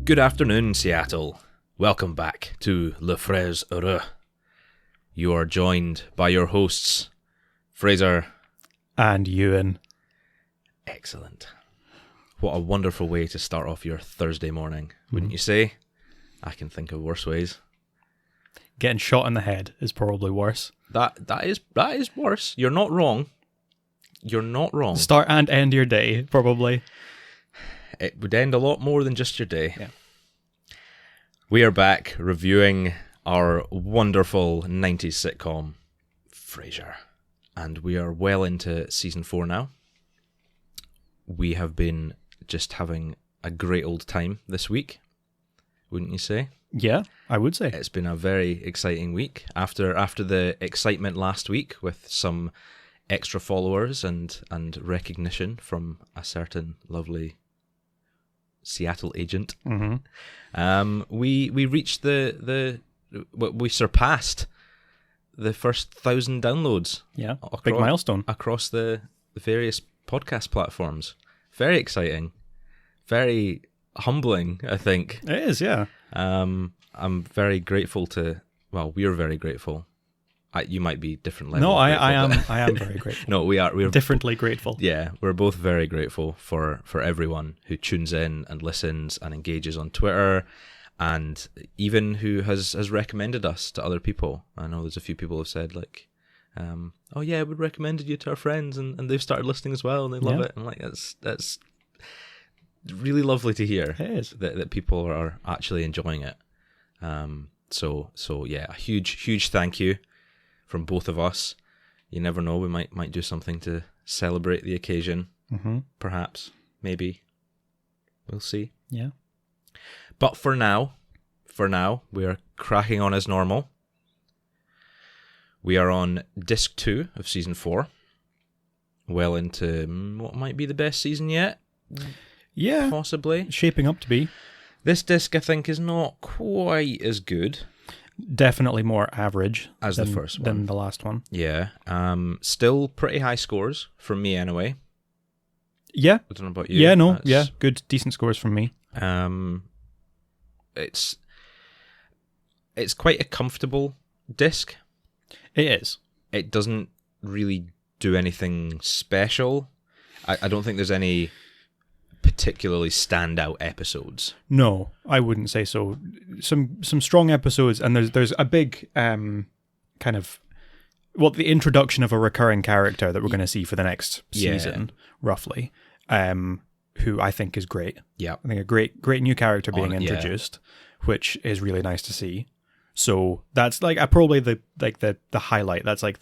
Good afternoon, Seattle. Welcome back to Le Frères Heureux. You are joined by your hosts, Fraser and Ewan. Excellent. What a wonderful way to start off your Thursday morning, wouldn't you say? I can think of worse ways. Getting shot in the head is probably worse. That is worse. You're not wrong. You're not wrong. Start and end your day, probably. It would end a lot more than just your day. Yeah. We are back reviewing our wonderful 90s sitcom, Frasier. And we are well into season 4 now. We have been just having a great old time this week, wouldn't you say? Yeah, I would say. It's been a very exciting week. After the excitement last week with some extra followers and recognition from a certain lovely Seattle agent, we reached we surpassed the first 1,000 downloads. Yeah, big milestone across the various podcast platforms. Very exciting, very humbling, I think. It is, yeah. I'm very grateful to. Well, we're very grateful. You might be different level. No, I am but very grateful. No, we're differently grateful. Yeah, we're both very grateful for everyone who tunes in and listens and engages on Twitter, and even who has recommended us to other people. I know there's a few people who have said like, "Oh yeah, we recommended you to our friends, and they've started listening as well, and they love it." And like that's really lovely to hear. It is that people are actually enjoying it. So yeah, a huge thank you from both of us. You never know, we might do something to celebrate the occasion. Perhaps, maybe, we'll see. Yeah. But for now, we are cracking on as normal. We are on disc 2 of season 4. Well into what might be the best season yet. Yeah, possibly shaping up to be. This disc, I think, is not quite as good. Definitely more average as the first one. Than the last one. Yeah. Still pretty high scores from me anyway. Yeah. I don't know about you. Yeah, no, yeah. Good, decent scores from me. It's quite a comfortable disc. It is. It doesn't really do anything special. I don't think there's any particularly standout episodes. No, I wouldn't say so. Some strong episodes, and there's a big kind of the introduction of a recurring character that we're going to see for the next season, roughly. Who I think is great. Yeah, I think a great new character being introduced, which is really nice to see. So that's like probably the highlight. That's like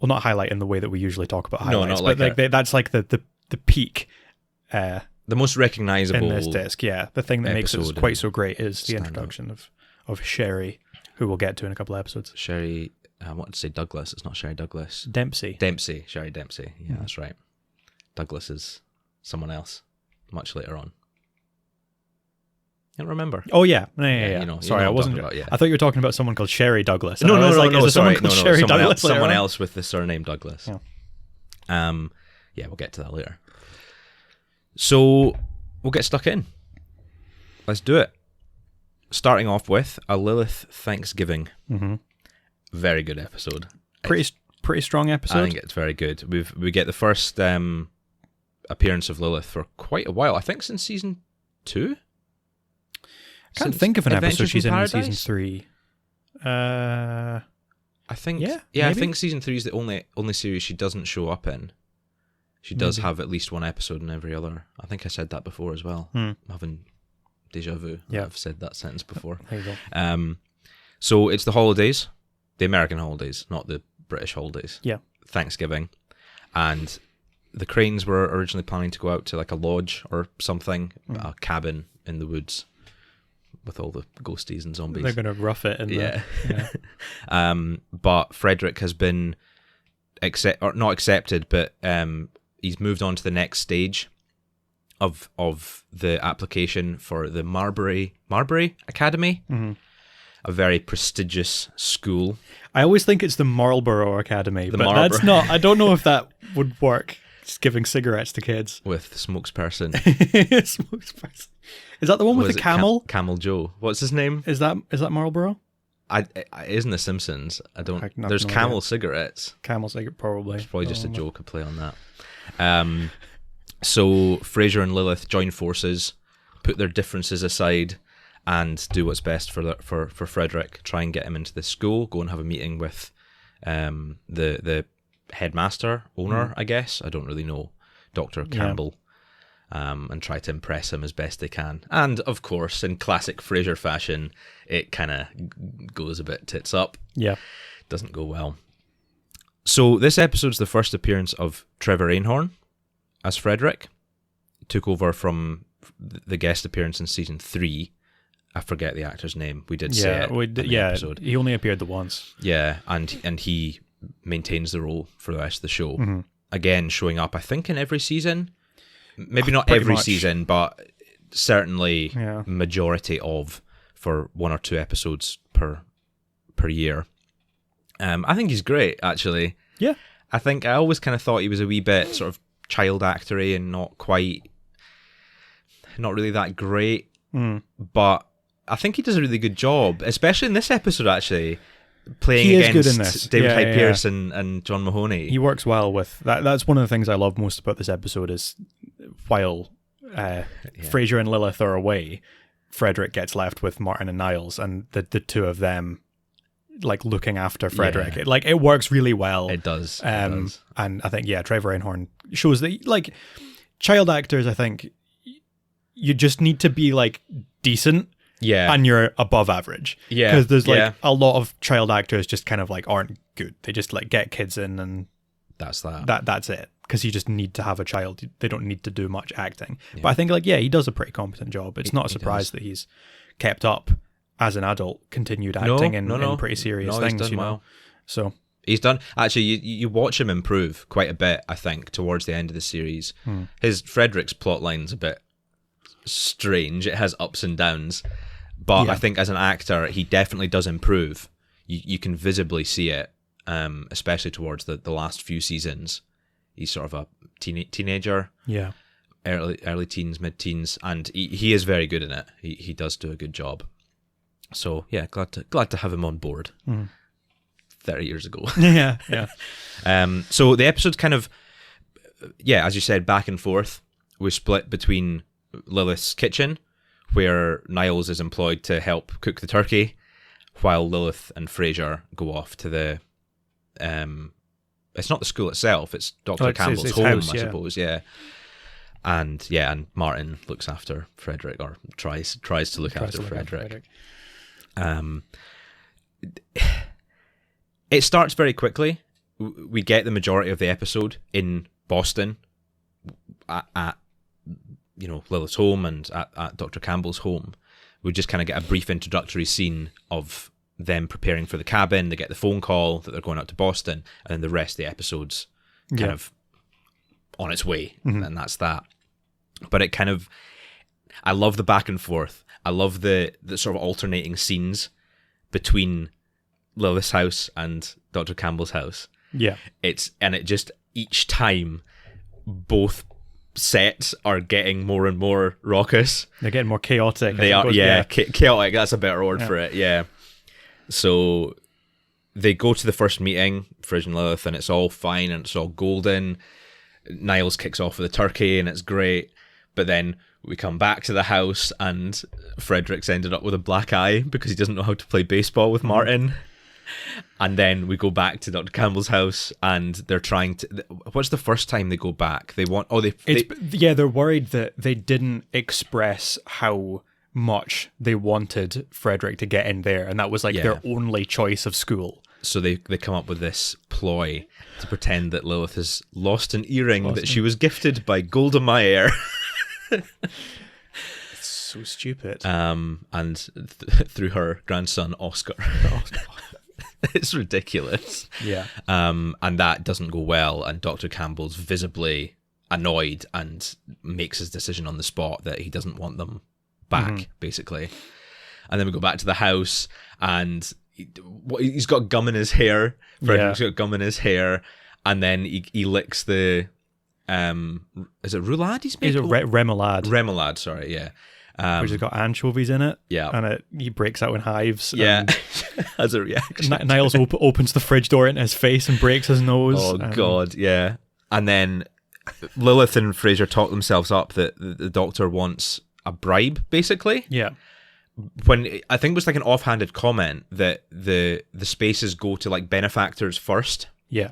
not highlight in the way that we usually talk about highlights, that's like the peak. The most recognizable in this disc, yeah. The thing that makes it quite so great is the introduction of Sherry, who we'll get to in a couple of episodes. Sherry, I wanted to say Douglas. It's not Sherry Douglas. Dempsey. Sherry Dempsey. Yeah, that's right. Douglas is someone else much later on. I don't remember. Oh yeah. Sorry, I wasn't. I thought you were talking about someone called Sherry Douglas. No. Sorry, someone else with the surname Douglas. Yeah. We'll get to that later. So we'll get stuck in. Let's do it. Starting off with a Lilith Thanksgiving. Very good episode. Pretty strong episode. I think it's very good. We get the first appearance of Lilith for quite a while. I think since season 2. I can't think of an episode she's in season 3. I think. Yeah. I think season 3 is the only series she doesn't show up in. She does have at least one episode in every other. I think I said that before as well. I'm having déjà vu. Yeah. I've said that sentence before. There you go. So it's the holidays, the American holidays, not the British holidays. Yeah. Thanksgiving. And the Cranes were originally planning to go out to like a lodge or something, a cabin in the woods with all the ghosties and zombies. They're going to rough it. But Frederick has been not accepted, but he's moved on to the next stage of the application for the Marbury Academy, a very prestigious school. I always think it's the Marlborough Academy, but that's not. I don't know if that would work. Just giving cigarettes to kids. with spokesperson. Spokesperson. Is that the one with Was the it camel? Camel Joe. What's his name? Is that Marlboro? Isn't The Simpsons? I don't. I have There's no Camel idea. cigarette. Camel cigarette, probably. It's probably just a joke, a play on that. So Fraser and Lilith join forces, put their differences aside, and do what's best for Frederick. Try and get him into the school. Go and have a meeting with the headmaster, owner, I guess. I don't really know, Dr. Campbell. And try to impress him as best they can. And, of course, in classic Frasier fashion, it kind of goes a bit tits up. Yeah. Doesn't go well. So this episode's the first appearance of Trevor Einhorn as Frederick. He took over from the guest appearance in season 3. I forget the actor's name. We did say it in the episode. He only appeared the once. Yeah, and he maintains the role for the rest of the show. Mm-hmm. Again, showing up, I think, in every season. Maybe not Pretty every much. season, but certainly Yeah. majority of, for 1 or 2 episodes per year. I think he's great, actually. Yeah. I always kind of thought he was a wee bit sort of child actory and not really that great. But I think he does a really good job, especially in this episode, actually. Playing He is against good in this. David Yeah, Hyde yeah, Pierce and John Mahoney. He works well with that. That's one of the things I love most about this episode is while Fraser and Lilith are away, Frederick gets left with Martin and Niles, and the two of them like looking after Frederick. Yeah. It works really well. It does. And I think Trevor Einhorn shows that like child actors. I think you just need to be like decent. Yeah. And you're above average. Yeah. Because there's like a lot of child actors just kind of like aren't good. They just like get kids in and that's that. that's it. Because you just need to have a child. They don't need to do much acting. Yeah. But I think he does a pretty competent job. It's not a surprise that he's kept up as an adult, continued acting in pretty serious things. He's done well. So he's done. Actually, you watch him improve quite a bit, I think, towards the end of the series. His Frederick's plotline's a bit strange. It has ups and downs. But I think as an actor, he definitely does improve. You can visibly see it, especially towards the last few seasons. He's sort of a teenager, early teens, mid-teens, and he is very good in it. He does do a good job. So yeah, glad to have him on board. 30 years ago. Yeah. So the episode's kind of, as you said, back and forth. We're split between Lilith's kitchen, where Niles is employed to help cook the turkey, while Lilith and Fraser go off to the... it's not the school itself, it's Dr. Campbell's home, house, I suppose, And Martin looks after Frederick, or tries to look after Frederick. It starts very quickly. We get the majority of the episode in Boston at Lilith's home and at Dr. Campbell's home. We just kind of get a brief introductory scene of them preparing for the cabin. They get the phone call that they're going out to Boston, and then the rest of the episode's kind of on its way, and that's that. But it kind of, I love the back and forth. I love the sort of alternating scenes between Lilith's house and Dr. Campbell's house. Yeah. It just, each time, both sets are getting more and more raucous. They're getting more chaotic. They are, chaotic. That's a better word for it. Yeah. So they go to the first meeting, Fraser and Lilith, and it's all fine and it's all golden. Niles kicks off with a turkey and it's great. But then we come back to the house and Frederick's ended up with a black eye because he doesn't know how to play baseball with Martin. And then we go back to Dr. Campbell's house and they're trying to... What's the first time they go back? They're worried that they didn't express how much they wanted Frederick to get in there, and that was like their only choice of school. So they come up with this ploy to pretend that Lilith has lost an earring that she was gifted by Golda Meir. It's so stupid. And through her grandson, Oscar. It's ridiculous. Yeah. And that doesn't go well, and Dr. Campbell's visibly annoyed and makes his decision on the spot that he doesn't want them back, basically. And then we go back to the house, and he's got gum in his hair. Frederick's got gum in his hair, and then he licks the is it roulade he's It's making? remoulade. Remoulade, sorry, yeah. Which has got anchovies in it. Yeah. And he breaks out in hives. Yeah, as a reaction. Niles opens the fridge door into his face and breaks his nose. Oh, God, yeah. And then Lilith and Fraser talk themselves up that the doctor wants a bribe, basically. Yeah. When I think it was like an offhanded comment that the spaces go to like benefactors first. Yeah.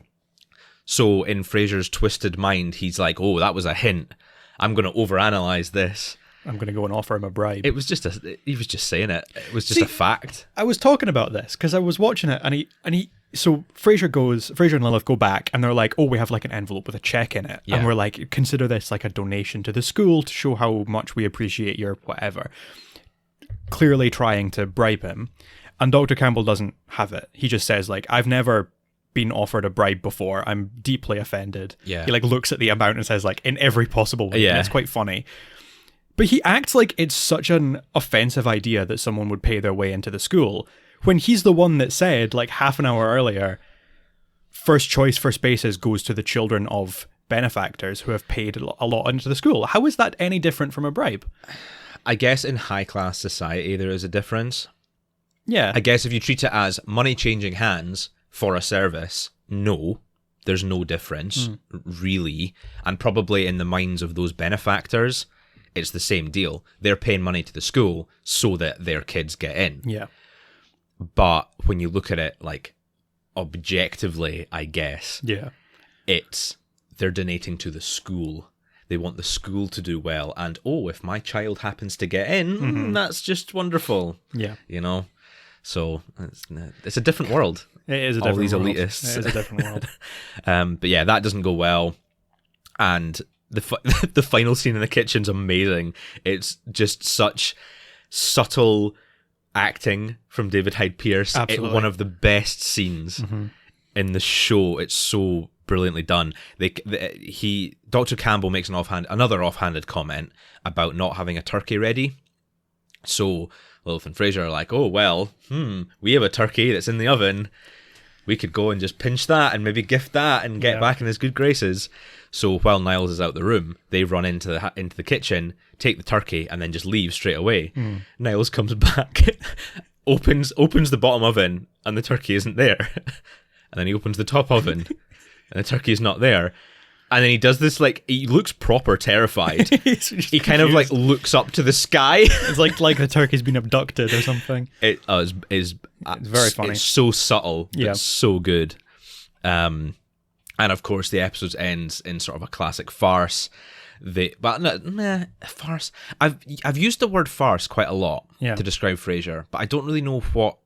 So in Fraser's twisted mind, he's like, oh, that was a hint. I'm going to overanalyze this. I'm going to go and offer him a bribe. It was just he was just saying it. It was just a fact. I was talking about this because I was watching it and he so Fraser and Lilith go back and they're like, oh, we have like an envelope with a check in it. Yeah. And we're like, consider this like a donation to the school to show how much we appreciate your whatever. Clearly trying to bribe him. And Dr. Campbell doesn't have it. He just says like, I've never been offered a bribe before. I'm deeply offended. Yeah. He like looks at the amount and says like, in every possible way. Yeah. And it's quite funny. But he acts like it's such an offensive idea that someone would pay their way into the school when he's the one that said, like half an hour earlier, first choice for spaces goes to the children of benefactors who have paid a lot into the school. How is that any different from a bribe? I guess in high-class society, there is a difference. Yeah. I guess if you treat it as money changing hands for a service, no, there's no difference, really. And probably in the minds of those benefactors, it's the same deal. They're paying money to the school so that their kids get in. Yeah. But when you look at it, like, objectively, I guess, Yeah. they're donating to the school. They want the school to do well. And, oh, if my child happens to get in, that's just wonderful. Yeah. You know? So, it's a different world. It is a All different these world. elitists. It is a different world. But yeah, that doesn't go well. And the final scene in the kitchen's amazing. It's just such subtle acting from David Hyde Pierce. Absolutely. One of the best scenes in the show. It's so brilliantly done. Dr. Campbell makes another offhanded comment about not having a turkey ready. So Lilith and Fraser are like, oh, well, we have a turkey that's in the oven. We could go and just pinch that and maybe gift that and get back in his good graces. So while Niles is out the room, they run into the kitchen, take the turkey, and then just leave straight away. Niles comes back, opens the bottom oven, and the turkey isn't there. And then he opens the top oven, and the turkey is not there. And then he does this, like, he looks proper terrified. He kind of, like, looks up to the sky. It's like the turkey's been abducted or something. It's very funny. It's so subtle, but Yeah. so good. And of course, the episode ends in sort of a classic farce. Farce. I've used the word farce quite a lot to describe Frasier, but I don't really know what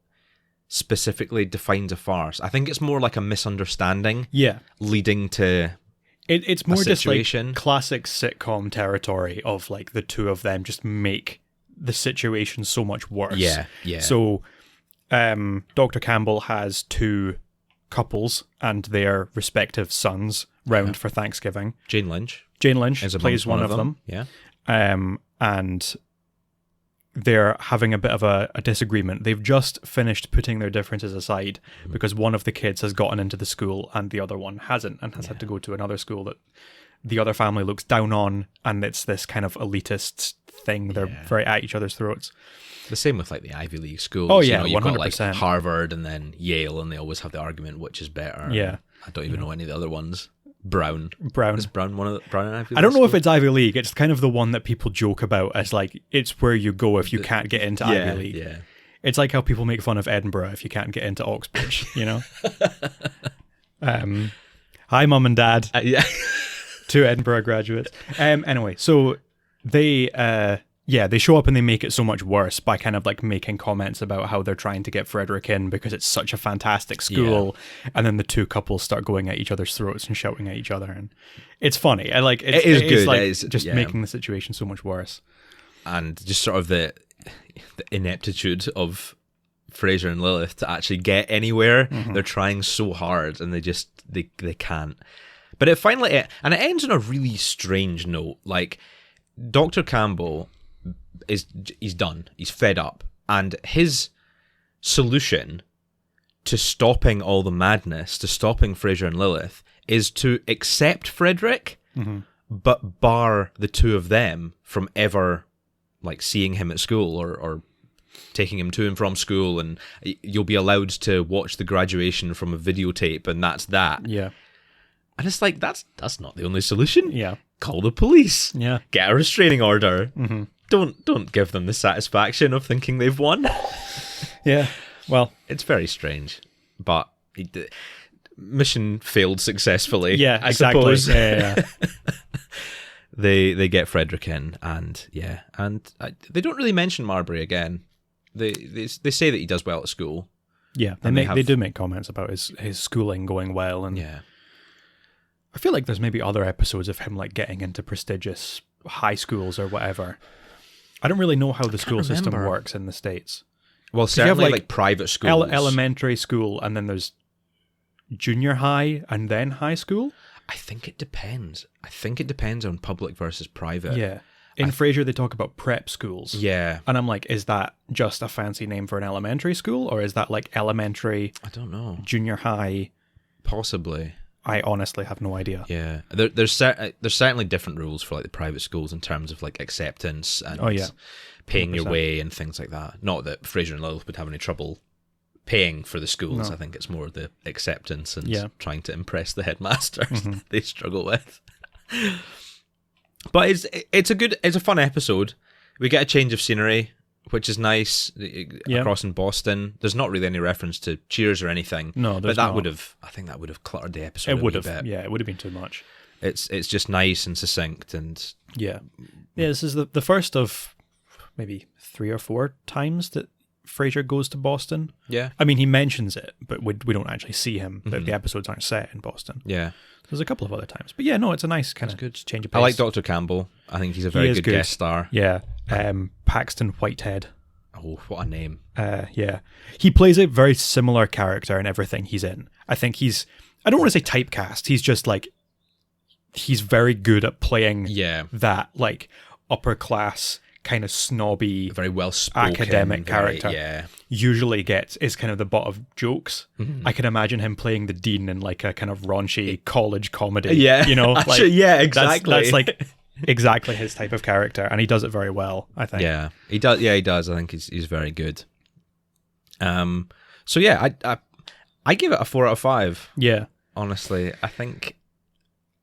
specifically defines a farce. I think it's more like a misunderstanding. Yeah. Leading to It's more just like situation. classic sitcom territory of like the two of them just make the situation so much worse. Yeah. So Dr. Campbell has two couples and their respective sons round for Thanksgiving. Jane Lynch plays one of them. Yeah. And they're having a bit of a disagreement. They've just finished putting their differences aside because one of the kids has gotten into the school and the other one hasn't and has had to go to another school that the other family looks down on, and it's this kind of elitist thing. They're very at each other's throats. The same with like the Ivy League schools. Oh yeah, you've 100%. got like Harvard and then Yale, and they always have the argument which is better. Yeah. I don't even know any of the other ones. Brown. Is Brown one of the Brown and Ivy League? I don't know if it's Ivy League. It's kind of the one that people joke about as like it's where you go if you can't get into Ivy League. Yeah. It's like how people make fun of Edinburgh if you can't get into Oxbridge, you know? Hi, Mum and Dad. Yeah. Two Edinburgh graduates. Anyway, so they show up and they make it so much worse by kind of like making comments about how they're trying to get Frederick in because it's such a fantastic school, and then the two couples start going at each other's throats and shouting at each other, and it's funny. I like it is good. Like it is just making the situation so much worse, and just sort of the ineptitude of Fraser and Lilith to actually get anywhere. They're trying so hard and they can't. But it ends on a really strange note. Like Dr. Campbell he's done. He's fed up. And his solution to stopping all the madness, to stopping Fraser and Lilith, is to accept Frederick but bar the two of them from ever like seeing him at school or taking him to and from school, and you'll be allowed to watch the graduation from a videotape, and that's that. Yeah. And it's like, that's not the only solution. Yeah. Call the police. Yeah. Get a restraining order. Don't give them the satisfaction of thinking they've won. Yeah. Well, it's very strange, but mission failed successfully. Yeah, I exactly. suppose. Yeah. They get Frederick in, and they don't really mention Marbury again. They say that he does well at school. Yeah, they do make comments about his schooling going well, and yeah. I feel like there's maybe other episodes of him like getting into prestigious high schools or whatever. I don't really know how the school system works in the States. Well, certainly you have like private schools. Elementary school, and then there's junior high, and then high school? I think it depends. I think it depends on public versus private. Yeah. In Frasier, they talk about prep schools. Yeah. And I'm like, is that just a fancy name for an elementary school? Or is that like elementary? I don't know. Junior high? Possibly. I honestly have no idea. Yeah, there's certainly different rules for like the private schools in terms of like acceptance and paying 100%. Your way and things like that. Not that Fraser and Lilith would have any trouble paying for the schools. No. I think it's more the acceptance and trying to impress the headmasters that they struggle with. But it's a fun episode. We get a change of scenery, which is nice. Across in Boston, there's not really any reference to Cheers or anything. No, but I think that would have cluttered the episode. It would have. Bit. Yeah, it would have been too much. It's just nice and succinct, and yeah. This is the first of maybe 3 or 4 times that Fraser goes to Boston. Yeah, I mean he mentions it, but we don't actually see him. The episodes aren't set in Boston. Yeah. There's a couple of other times. But yeah, no, it's a nice kind of change of pace. I like Dr. Campbell. I think he's a very good guest star. Yeah. Paxton Whitehead. Oh, what a name. Yeah. He plays a very similar character in everything he's in. I think I don't want to say typecast. He's just like, he's very good at playing that like upper class kind of snobby, very well spoken academic character. Usually is kind of the butt of jokes. I can imagine him playing the dean in like a kind of raunchy college comedy. Yeah, you know, actually, yeah, exactly. That's like exactly his type of character, and he does it very well. I think. Yeah, he does. Yeah, he does. I think he's very good. So yeah, I give it a 4 out of 5. Yeah, honestly, I think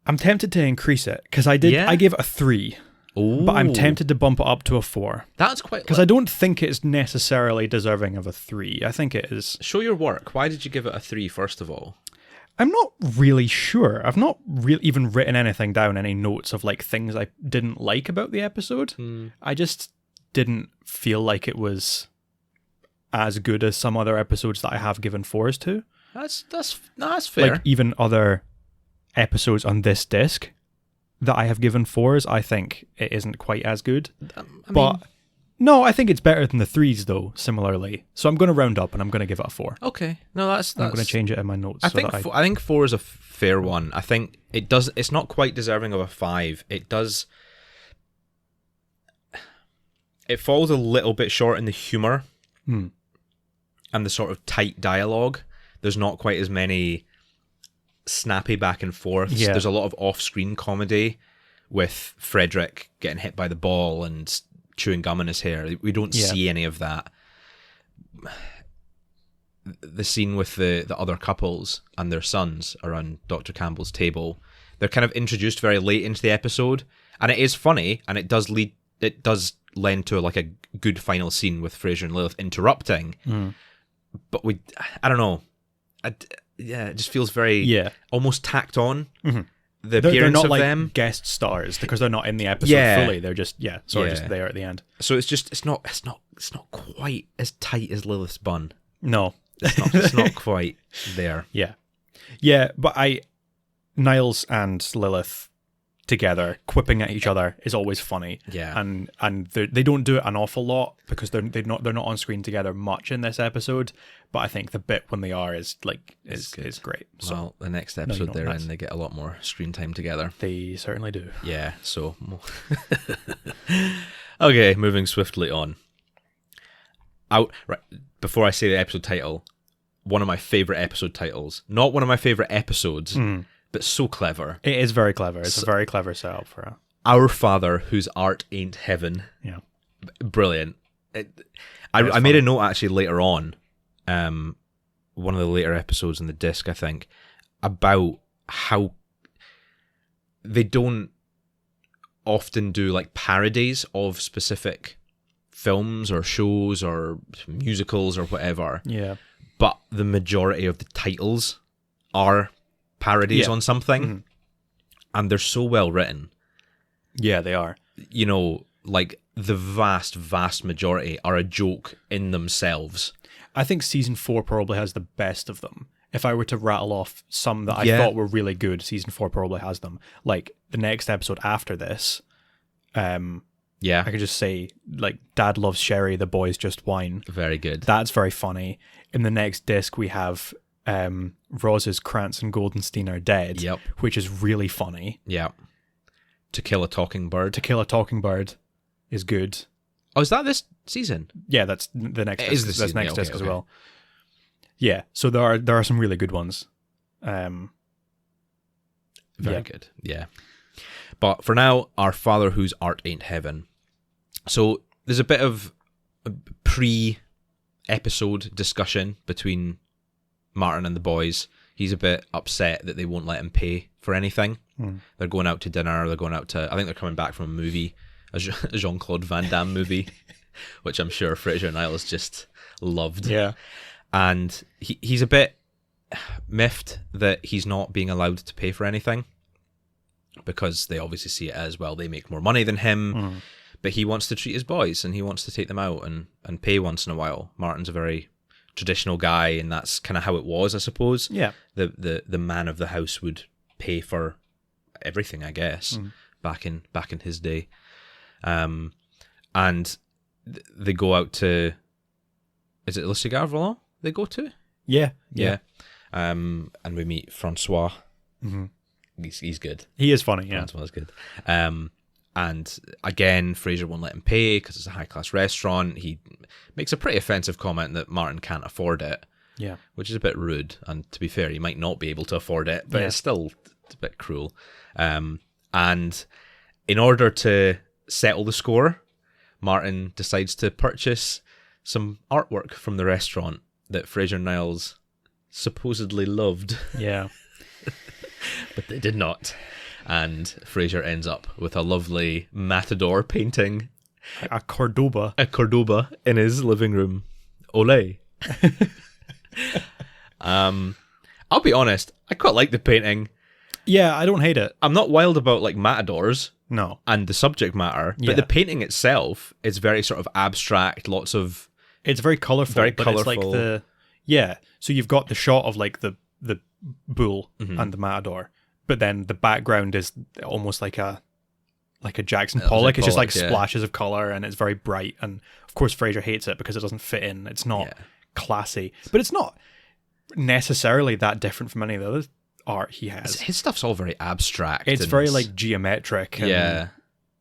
I'm tempted to increase it because I did. Yeah? I gave it a 3. Ooh. But I'm tempted to bump it up to a 4. That's quite... Because I don't think it's necessarily deserving of a 3. I think it is... Show your work. Why did you give it a 3, first of all? I'm not really sure. I've not even written anything down, any notes of like things I didn't like about the episode. I just didn't feel like it was as good as some other episodes that I have given 4s to. That's fair. Like even other episodes on this disc that I have given 4s, I think it isn't quite as good. No, I think it's better than the 3s though, similarly. So I'm going to round up and I'm going to give it a 4. Okay. No, that's I'm going to change it in my notes. I think 4 is a fair one. I think it's not quite deserving of a 5. It falls a little bit short in the humour and the sort of tight dialogue. There's not quite as many snappy back and forths. Yeah. There's a lot of off-screen comedy with Frederick getting hit by the ball and chewing gum in his hair. We don't see any of that. The scene with the other couples and their sons around Dr. Campbell's table, they're kind of introduced very late into the episode, and it is funny, and it does lend to like a good final scene with Fraser and Lilith interrupting. But I don't know. It just feels very almost tacked on. The appearance they're not of like them, guest stars, because they're not in the episode fully. They're just just there at the end. So it's not quite as tight as Lilith's bun. No, it's not quite there. Yeah. But Niles and Lilith together quipping at each other is always funny. Yeah, and they don't do it an awful lot because they're not on screen together much in this episode. But I think the bit when they are is great. So well, the next episode they're in, they get a lot more screen time together. They certainly do. Yeah. So okay, moving swiftly on. Before I say the episode title, one of my favorite episode titles, not one of my favorite episodes, but so clever. It is very clever. It's a very clever setup for it. Our Father, whose art ain't heaven. Yeah. Brilliant. I made a note actually later on, one of the later episodes in the disc, I think, about how they don't often do like parodies of specific films or shows or musicals or whatever. Yeah. But the majority of the titles are parodies on something. Mm-hmm. And they're so well written. Yeah, they are. You know, like the vast, vast majority are a joke in themselves. I think season 4 probably has the best of them. If I were to rattle off some that I thought were really good, season 4 probably has them. Like the next episode after this, I could just say, like, Dad loves Sherry, the boys just whine. Very good. That's very funny. In the next disc, we have Roz's Krantz and Goldenstein are dead, which is really funny. Yeah. To Kill a Talking-Bird. To Kill a Talking-Bird is good. Oh, is that this season? Yeah, that's the next disc. That's season. Next disc as well. Yeah, so there are some really good ones. Very good. Yeah. But for now, Our Father whose art ain't heaven. So there's a bit of a pre-episode discussion between Martin and the boys. He's a bit upset that they won't let him pay for anything. They're going out to dinner. They're going out to, I think they're coming back from a movie, a Jean-Claude Van Damme movie, which I'm sure Fraser and Niles just loved. Yeah. And he's a bit miffed that he's not being allowed to pay for anything because they obviously see it as, well, they make more money than him, but he wants to treat his boys and he wants to take them out and pay once in a while. Martin's a very traditional guy, and that's kind of how it was, I suppose. Yeah. The man of the house would pay for everything, I guess, back in his day. And they go out to, is it Le Cigare Volant they go to? Yeah. And we meet Francois. He's good. He is funny, yeah. Francois is good. And again, Fraser won't let him pay because it's a high-class restaurant. He makes a pretty offensive comment that Martin can't afford it. Yeah. Which is a bit rude. And to be fair, he might not be able to afford it, but it's still a bit cruel. And in order to settle the score, Martin decides to purchase some artwork from the restaurant that Fraser and Niles supposedly loved. Yeah. But they did not. And Fraser ends up with a lovely Matador painting. A Cordoba. A Cordoba in his living room. Olé. I'll be honest, I quite like the painting. Yeah, I don't hate it. I'm not wild about like matadors. No. And the subject matter, but the painting itself is very sort of abstract, lots of... It's very colourful. Very but colourful. It's like the... Yeah, so you've got the shot of like the bull and the matador, but then the background is almost like a Jackson Pollock. It's just like splashes of colour, and it's very bright. And of course, Fraser hates it because it doesn't fit in. It's not classy, but it's not necessarily that different from any of the other art he has. His stuff's all very abstract. It's very like geometric. And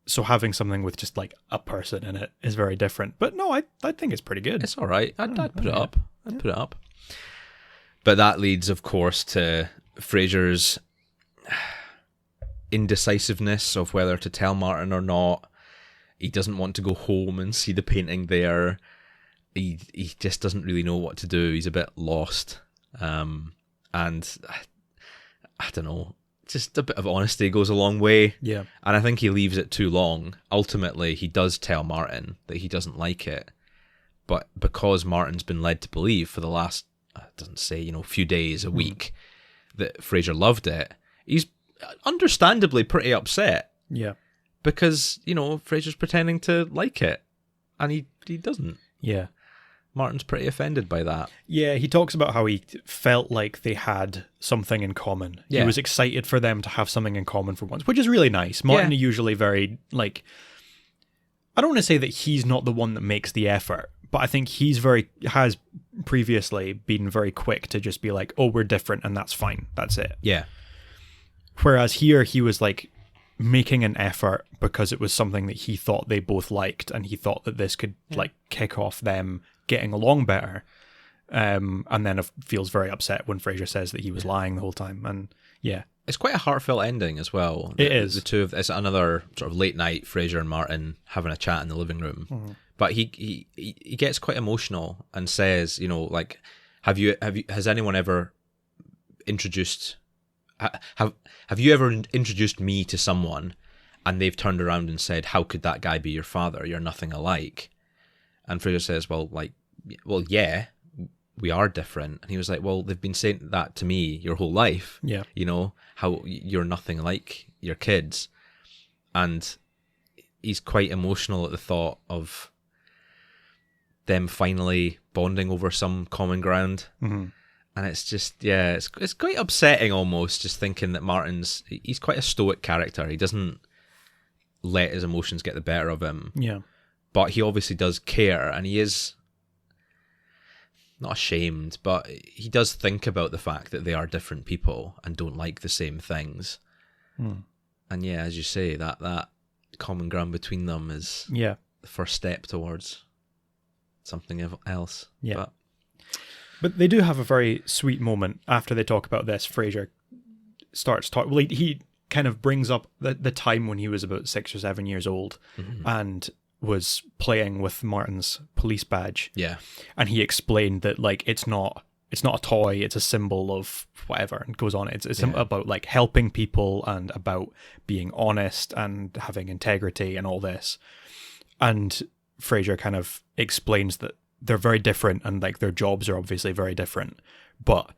so having something with just like a person in it is very different. But no, I think it's pretty good. It's all right. I'd put it up. I'd put it up. But that leads, of course, to Fraser's indecisiveness of whether to tell Martin or not. He doesn't want to go home and see the painting there. He just doesn't really know what to do. He's a bit lost. And I don't know. Just a bit of honesty goes a long way. Yeah. And I think he leaves it too long. Ultimately, he does tell Martin that he doesn't like it. But because Martin's been led to believe for the last, it doesn't say, few days, a week, that Fraser loved it, he's understandably pretty upset. Yeah. Because, Fraser's pretending to like it. And he doesn't. Yeah. Martin's pretty offended by that. Yeah, he talks about how he felt like they had something in common. Yeah. He was excited for them to have something in common for once, which is really nice. Martin usually very, I don't want to say that he's not the one that makes the effort, but I think has previously been very quick to just be like, oh, we're different and that's fine. That's it. Yeah. Whereas here he was making an effort because it was something that he thought they both liked, and he thought that this could kick off them getting along better. and then feels very upset when Fraser says that he was lying the whole time. And yeah, it's quite a heartfelt ending as well. It is. The two of it's another sort of late night Fraser and Martin having a chat in the living room. Mm-hmm. But he gets quite emotional and says, like, has anyone ever introduced have you ever introduced me to someone and they've turned around and said, how could that guy be your father? You're nothing alike. And Fraser says, well, yeah, we are different. And he was like, well, they've been saying that to me your whole life. Yeah. How you're nothing like your kids. And he's quite emotional at the thought of them finally bonding over some common ground. Mm-hmm. And it's just, yeah, it's quite upsetting almost, just thinking that he's quite a stoic character. He doesn't let his emotions get the better of him. Yeah. But he obviously does care, and he is not ashamed, but he does think about the fact that they are different people and don't like the same things. Mm. And yeah, as you say, that common ground between them is the first step towards something else. Yeah. But they do have a very sweet moment after they talk about this. Fraser starts talking. Well, he kind of brings up the time when he was about 6 or 7 years old, mm-hmm. and was playing with Martin's police badge. Yeah. And he explained that it's not a toy, it's a symbol of whatever, and goes on. It's about helping people and about being honest and having integrity and all this. And Fraser kind of explains that they're very different and their jobs are obviously very different, but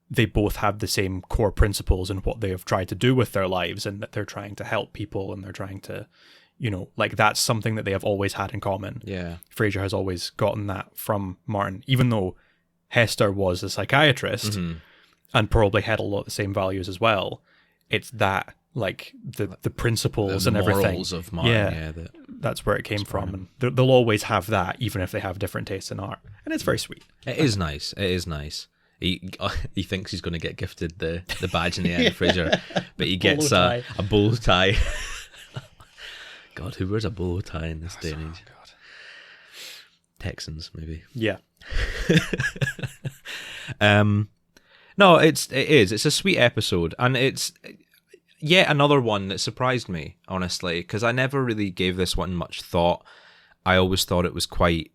they both have the same core principles in what they have tried to do with their lives, and that they're trying to help people and they're trying to, that's something that they have always had in common. Yeah. Fraser has always gotten that from Martin, even though Hester was a psychiatrist, mm-hmm. and probably had a lot of the same values as well. It's that, the principles and everything. The morals of Martin, that's where it came from. And they'll always have that, even if they have different tastes in art. And it's very sweet. It is nice. It is nice. He thinks he's going to get gifted the badge in the end, Fraser, but he gets a bolo tie. God, who wears a bolo tie in this day and age? God. Texans, maybe. Yeah. No, it is. It's a sweet episode, and it's yet another one that surprised me, honestly, because I never really gave this one much thought. I always thought it was quite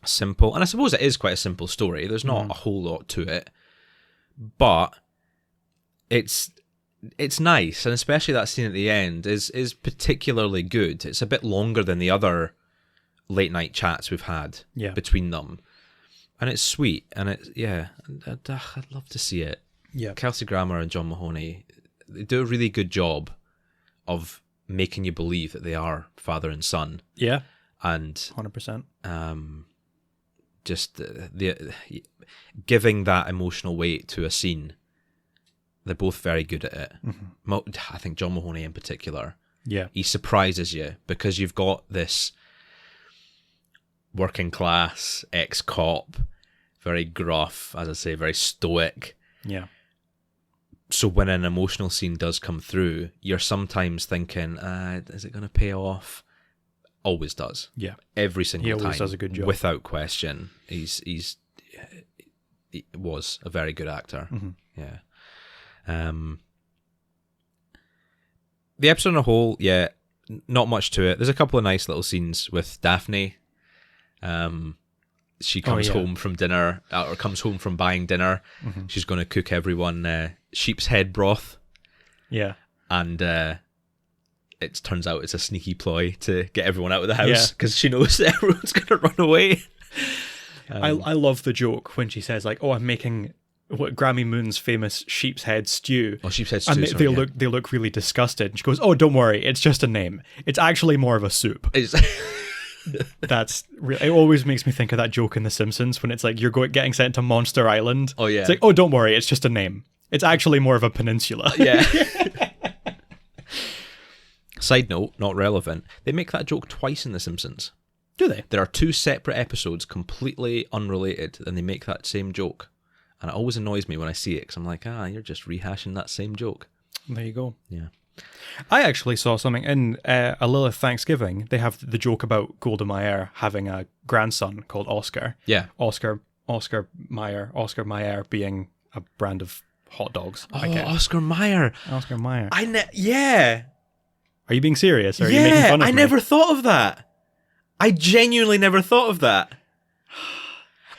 simple, and I suppose it is quite a simple story. There's not a whole lot to it, but it's nice, and especially that scene at the end is particularly good. It's a bit longer than the other late night chats we've had between them, and it's sweet, and I'd love to see it. Yeah, Kelsey Grammer and John Mahoney, they do a really good job of making you believe that they are father and son. Yeah, and 100%. Just the giving that emotional weight to a scene. They're both very good at it. Mm-hmm. I think John Mahoney in particular. Yeah, he surprises you because you've got this working class ex-cop, very gruff, as I say, very stoic. Yeah. So when an emotional scene does come through, you're sometimes thinking, is it going to pay off? Always does. Yeah. Every single time. He always does a good job. Without question. He was a very good actor. Mm-hmm. Yeah. The episode on a whole, not much to it. There's a couple of nice little scenes with Daphne. She comes home from dinner, or comes home from buying dinner. Mm-hmm. She's going to cook everyone sheep's head broth. Yeah. And it turns out it's a sneaky ploy to get everyone out of the house because she knows that everyone's going to run away. I love the joke when she says, I'm making what Grammy Moon's famous sheep's head stew. Oh, sheep's head stew. And they look really disgusted. And she goes, "Oh, don't worry, it's just a name. It's actually more of a soup." That's it. Always makes me think of that joke in The Simpsons when it's you're getting sent to Monster Island. Oh yeah. It's "Oh, don't worry, it's just a name. It's actually more of a peninsula." Yeah. Side note, not relevant. They make that joke twice in The Simpsons. Do they? There are two separate episodes, completely unrelated, and they make that same joke. And it always annoys me when I see it, because I'm like, you're just rehashing that same joke. There you go. Yeah. I actually saw something in a Lilith Thanksgiving. They have the joke about Golda Meir having a grandson called Oscar. Yeah. Oscar Oscar Meir being a brand of hot dogs. Oh, Oscar Meir. Oscar Meir. Yeah. Are you being serious? Or are you making fun of me? I never thought of that. I genuinely never thought of that.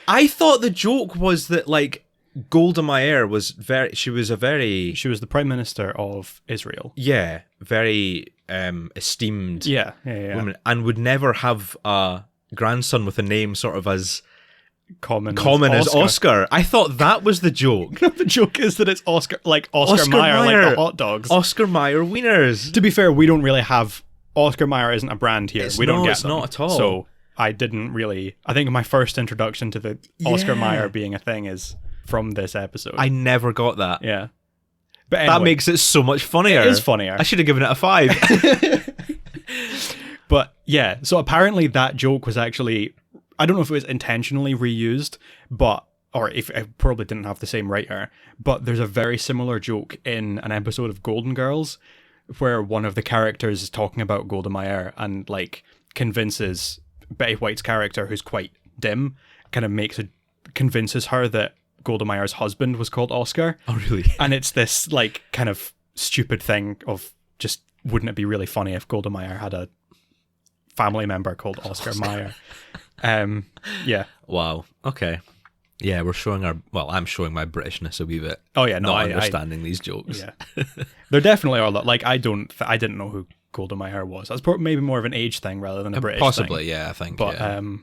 I thought the joke was that, like, Golda Meir was she was the Prime Minister of Israel. Yeah, very esteemed woman, and would never have a grandson with a name sort of as common as Oscar. I thought that was the joke. The joke is that it's Oscar Meir, like the hot dogs. Oscar Meir wieners. To be fair, we don't really have Oscar Meir isn't a brand here. We don't get them. Not at all. So I didn't really. I think my first introduction to the Oscar Meir being a thing is from this episode. I never got that. Yeah. But anyway, that makes it so much funnier. It is funnier. I should have given it a 5. But yeah, so apparently that joke was actually, I don't know if it was intentionally reused, or if it probably didn't have the same writer, but there's a very similar joke in an episode of Golden Girls where one of the characters is talking about Golda Meir and like convinces Betty White's character, who's quite dim, convinces her that Golda Meir's husband was called Oscar. Oh, really? And it's this like kind of stupid thing of just, wouldn't it be really funny if Golda Meir had a family member called Oscar Meir? Yeah. Wow. Okay. Yeah, I'm showing my Britishness a wee bit. Oh yeah, no, not understanding these jokes. Yeah, there definitely are. Like I didn't know who Golda Meir was. That's maybe more of an age thing rather than a British possibly, thing. Yeah, I think. But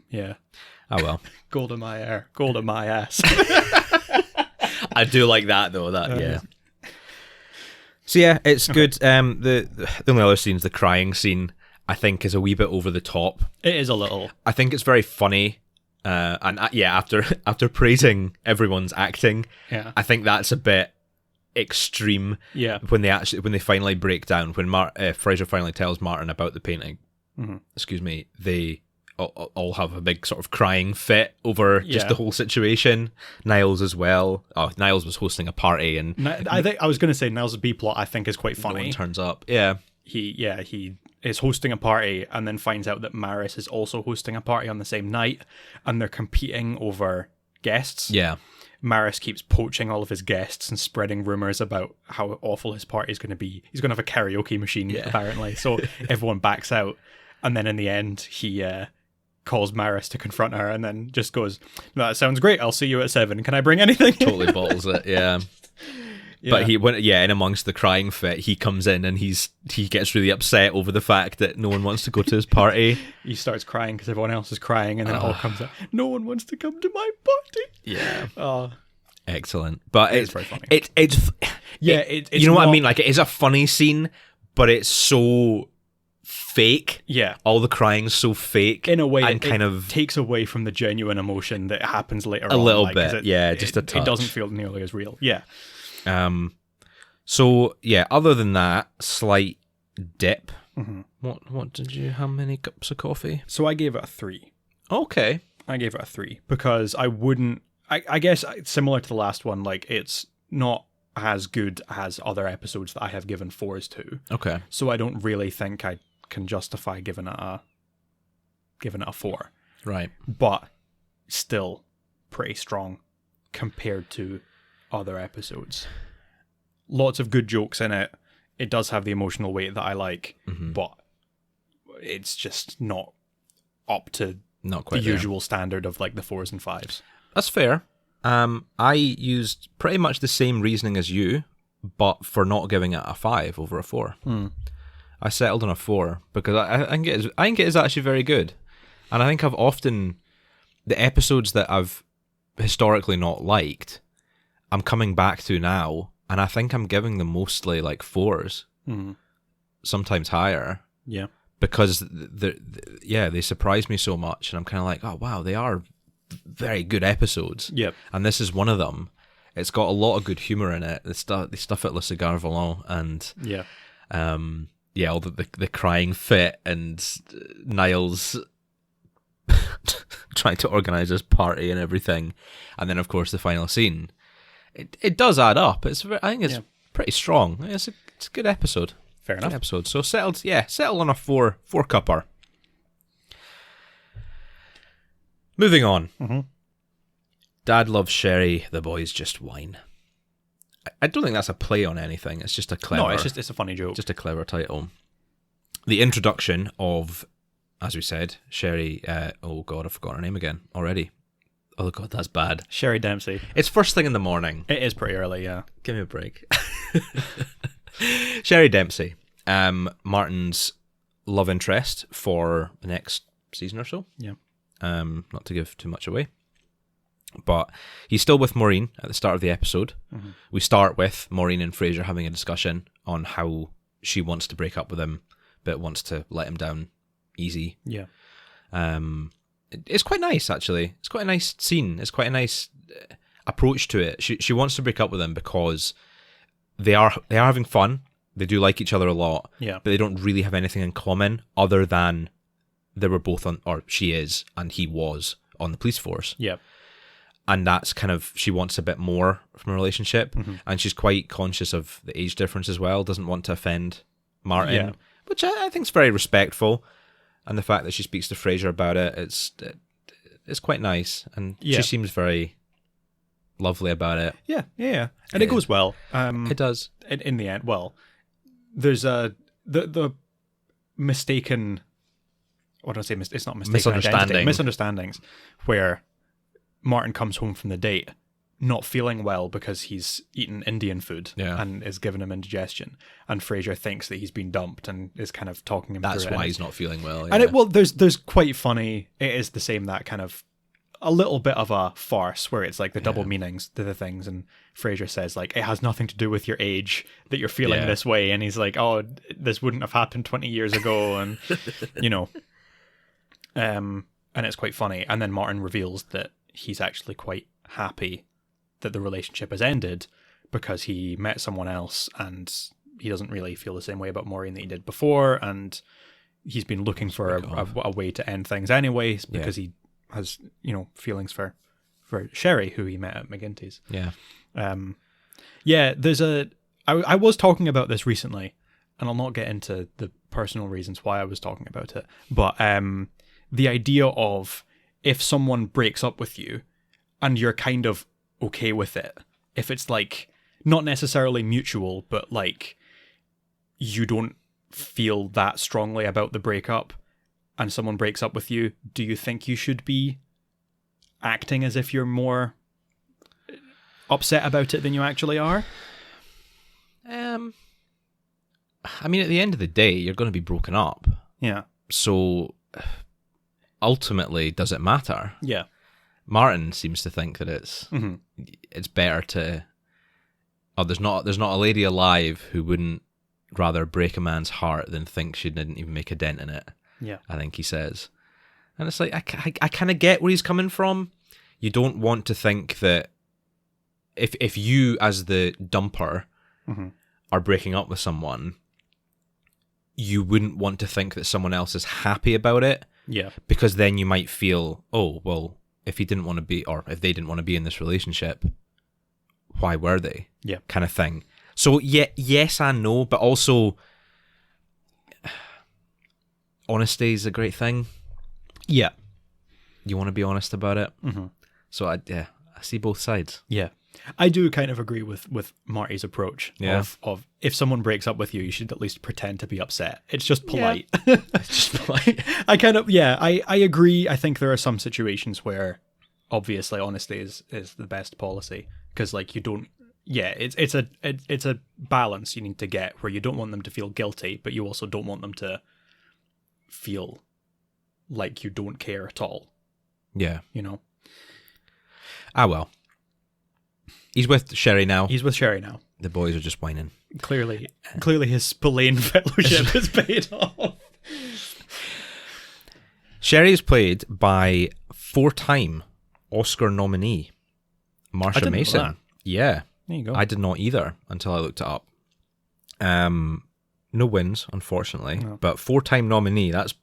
yeah. Oh well. Golda Meir, Golda my ass. I do like that though. Yeah. So yeah, it's good. The only other scene's the crying scene. I think is a wee bit over the top. It is a little. I think it's very funny. After praising everyone's acting, I think that's a bit extreme. Yeah. When they finally break down, when Fraser finally tells Martin about the painting, they all have a big sort of crying fit over just the whole situation. Niles as well. Oh, Niles was hosting a party, and I think I was going to say Niles' B plot. I think is quite funny. No one turns up. Yeah. He is hosting a party and then finds out that Maris is also hosting a party on the same night, and they're competing over guests. Yeah. Maris keeps poaching all of his guests and spreading rumors about how awful his party is going to be. He's going to have a karaoke machine, apparently. So everyone backs out. And then in the end, he calls Maris to confront her and then just goes, "No, that sounds great. I'll see you at 7. Can I bring anything?" Totally bottles it, yeah. But in amongst the crying fit, he comes in and he gets really upset over the fact that no one wants to go to his party. He starts crying because everyone else is crying, and then it all comes out. No one wants to come to my party. Yeah. Oh, excellent. But it's very funny. It's you know what I mean? Like, it is a funny scene, but it's so fake. Yeah. All the crying's so fake. In a way, and it takes away from the genuine emotion that happens later on. A little bit, just a touch. It doesn't feel nearly as real. Yeah. So yeah, other than that, slight dip. Mm-hmm. What did you? How many cups of coffee? So I gave it a 3. Okay. I gave it a 3 because I wouldn't. I guess similar to the last one, like it's not as good as other episodes that I have given 4s to. Okay. So I don't really think I can justify giving it a 4. Right. But still pretty strong compared to other episodes. Lots of good jokes in it. It does have the emotional weight that I like, but it's just not up to the usual standard of like the 4s and 5s. That's fair. I used pretty much the same reasoning as you, but for not giving it a 5 over a 4. I settled on a 4 because I think it is actually very good, and I think I've often the episodes that I've historically not liked, I'm coming back to now, and I think I'm giving them mostly like 4s, sometimes higher. Yeah, because they surprise me so much, and I'm kind of like, oh wow, they are very good episodes. Yep. And this is one of them. It's got a lot of good humor in it. The stuff at Le Cigare Volant, and all the crying fit, and Niles trying to organize his party and everything, and then of course the final scene. It does add up. I think it's pretty strong. It's a good episode. Fair enough. Good episode. So settle on a 4 cupper. Moving on. Dad loves Sherry, the boys just whine. I don't think that's a play on anything. It's just a clever... No, it's a funny joke. Just a clever title. The introduction of, as we said, Sherry... oh, God, I forgot her name again already. Oh, God, that's bad. Sherry Dempsey. It's first thing in the morning. It is pretty early, yeah. Give me a break. Sherry Dempsey. Martin's love interest for the next season or so. Yeah. Not to give too much away. But he's still with Maureen at the start of the episode. Mm-hmm. We start with Maureen and Fraser having a discussion on how she wants to break up with him, but wants to let him down easy. Yeah. It's quite nice, actually. It's quite a nice scene. It's quite a nice approach to it. She wants to break up with him because they are having fun. They do like each other a lot. Yeah. But they don't really have anything in common other than they were both on, or she is, and he was on the police force. Yeah. And that's kind of, she wants a bit more from a relationship. Mm-hmm. And she's quite conscious of the age difference as well, doesn't want to offend Martin, which I think is very respectful. And the fact that she speaks to Fraser about it, it's quite nice. And she seems very lovely about it. Yeah. And it goes well. It does. In the end, well, there's the mistaken, what do I say? It's not mistaken misunderstandings, where Martin comes home from the date not feeling well because he's eaten Indian food and is giving him indigestion, and Fraser thinks that he's been dumped and is kind of talking him through it. That's why he's not feeling well. Yeah. And there's quite funny. It is the same, that kind of a little bit of a farce where it's like the double meanings to the things, and Fraser says like, it has nothing to do with your age that you're feeling this way, and he's like, oh, this wouldn't have happened 20 years ago, and and it's quite funny. And then Martin reveals that he's actually quite happy that the relationship has ended because he met someone else and he doesn't really feel the same way about Maureen that he did before, and he's been looking for a way to end things anyways because he has feelings for Sherry, who he met at McGinty's. There's I was talking about this recently, and I'll not get into the personal reasons why I was talking about it, but the idea of, if someone breaks up with you and you're kind of okay with it, if it's like not necessarily mutual, but like you don't feel that strongly about the breakup and someone breaks up with you, do you think you should be acting as if you're more upset about it than you actually are? I mean, at the end of the day, you're going to be broken up. Yeah. So ultimately, does it matter? Yeah. Martin seems to think that it's better to... Oh, there's not a lady alive who wouldn't rather break a man's heart than think she didn't even make a dent in it. Yeah. I think he says. And it's like, I kind of get where he's coming from. You don't want to think that if you, as the dumper, are breaking up with someone, you wouldn't want to think that someone else is happy about it. Yeah. Because then you might feel, oh, well, if he didn't want to be, or if they didn't want to be in this relationship, why were they? Yeah. Kind of thing. So, yes and no, but also, honesty is a great thing. Yeah. You want to be honest about it. Mm-hmm. So, I see both sides. Yeah. I do kind of agree with Marty's approach of if someone breaks up with you, you should at least pretend to be upset. It's just polite. Yeah. It's just polite. I agree. I think there are some situations where obviously honesty is the best policy, because like you don't. Yeah, it's a balance you need to get where you don't want them to feel guilty, but you also don't want them to feel like you don't care at all. Yeah. Ah, well. He's with Sherry now. The boys are just whining. Clearly his Spillane fellowship has paid off. Sherry is played by 4-time Oscar nominee Marsha Mason. Know that. Yeah. There you go. I did not either until I looked it up. No wins, unfortunately, but 4-time nominee, that's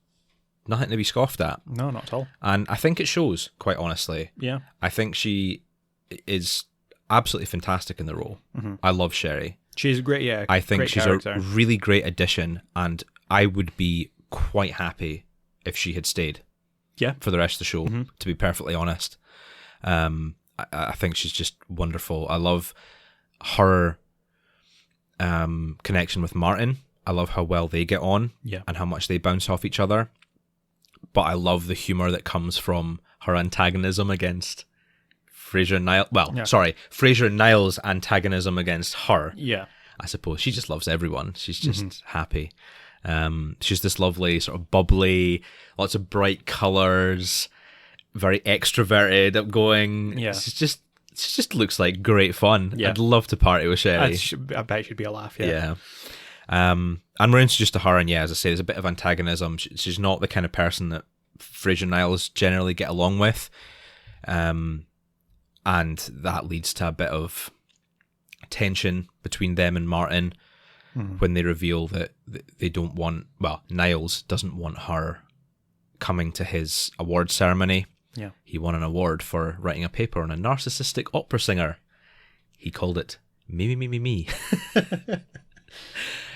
nothing to be scoffed at. No, not at all. And I think it shows, quite honestly. Yeah. I think she is absolutely fantastic in the role. Mm-hmm. I love Sherry. She's a great, I think great she's character. A really great addition, and I would be quite happy if she had stayed. Yeah. For the rest of the show, to be perfectly honest. I think she's just wonderful. I love her connection with Martin. I love how well they get on and how much they bounce off each other. But I love the humour that comes from her antagonism against Fraser and Niles. Well, sorry, Fraser and Niles' antagonism against her. Yeah. I suppose she just loves everyone. She's just happy. She's this lovely, sort of bubbly, lots of bright colours, very extroverted, outgoing. Yeah. She just looks like great fun. Yeah. I'd love to party with Sherry. I bet she'd be a laugh. Yeah. And we're introduced to her, and as I say, there's a bit of antagonism. She's not the kind of person that Fraser and Niles generally get along with. And that leads to a bit of tension between them and Martin when they reveal that they don't want, Niles doesn't want her coming to his award ceremony. Yeah. He won an award for writing a paper on a narcissistic opera singer. He called it Me.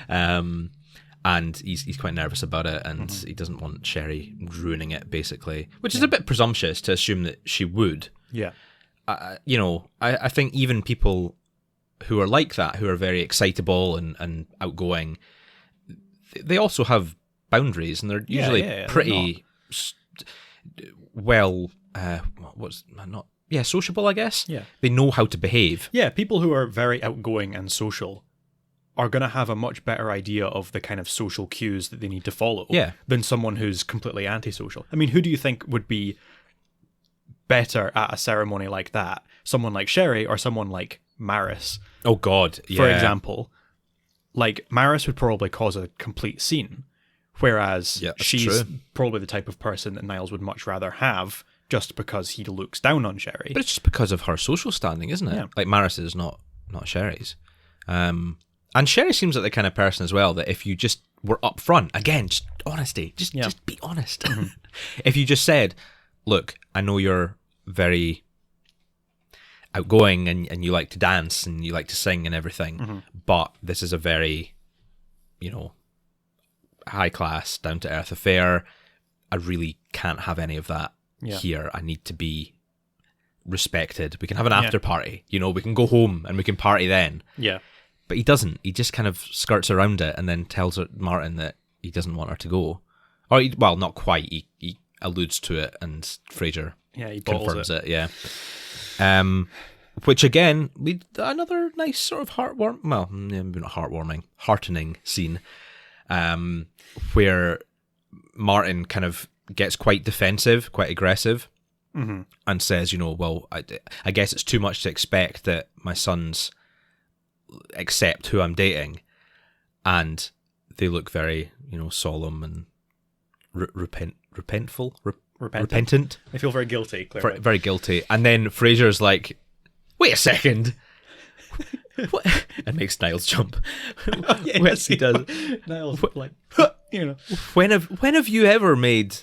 And he's quite nervous about it, and he doesn't want Sherry ruining it, basically, which is a bit presumptuous to assume that she would. Yeah. I think even people who are like that, who are very excitable and outgoing, they also have boundaries, and they're usually pretty sociable, I guess. Yeah. They know how to behave. Yeah, people who are very outgoing and social are going to have a much better idea of the kind of social cues that they need to follow than someone who's completely antisocial. I mean, who do you think would be better at a ceremony like that? Someone like Sherry or someone like Maris? Oh, God. Yeah. For example, like Maris would probably cause a complete scene, whereas she's probably the type of person that Niles would much rather have just because he looks down on Sherry. But it's just because of her social standing, isn't it? Yeah. Like Maris is not Sherry's. And Sherry seems like the kind of person as well that if you just were upfront, again, just honesty, just be honest. If you just said, look, I know you're very outgoing and you like to dance and you like to sing and everything, but this is a very, high class, down to earth affair. I really can't have any of that here. I need to be respected. We can have an after party, we can go home and we can party then. Yeah. But he doesn't. He just kind of skirts around it and then tells Martin that he doesn't want her to go. Or, not quite. He alludes to it, and Fraser he confirms it. Yeah. Which again, another nice sort of maybe not heartwarming, heartening scene, where Martin kind of gets quite defensive, quite aggressive, and says, I guess it's too much to expect that my sons accept who I'm dating. And they look very, solemn and repentant. I feel very guilty, clearly. Very guilty. And then Fraser's like, wait a second. What? And makes Niles jump. Yes, he does. Niles, When have you ever made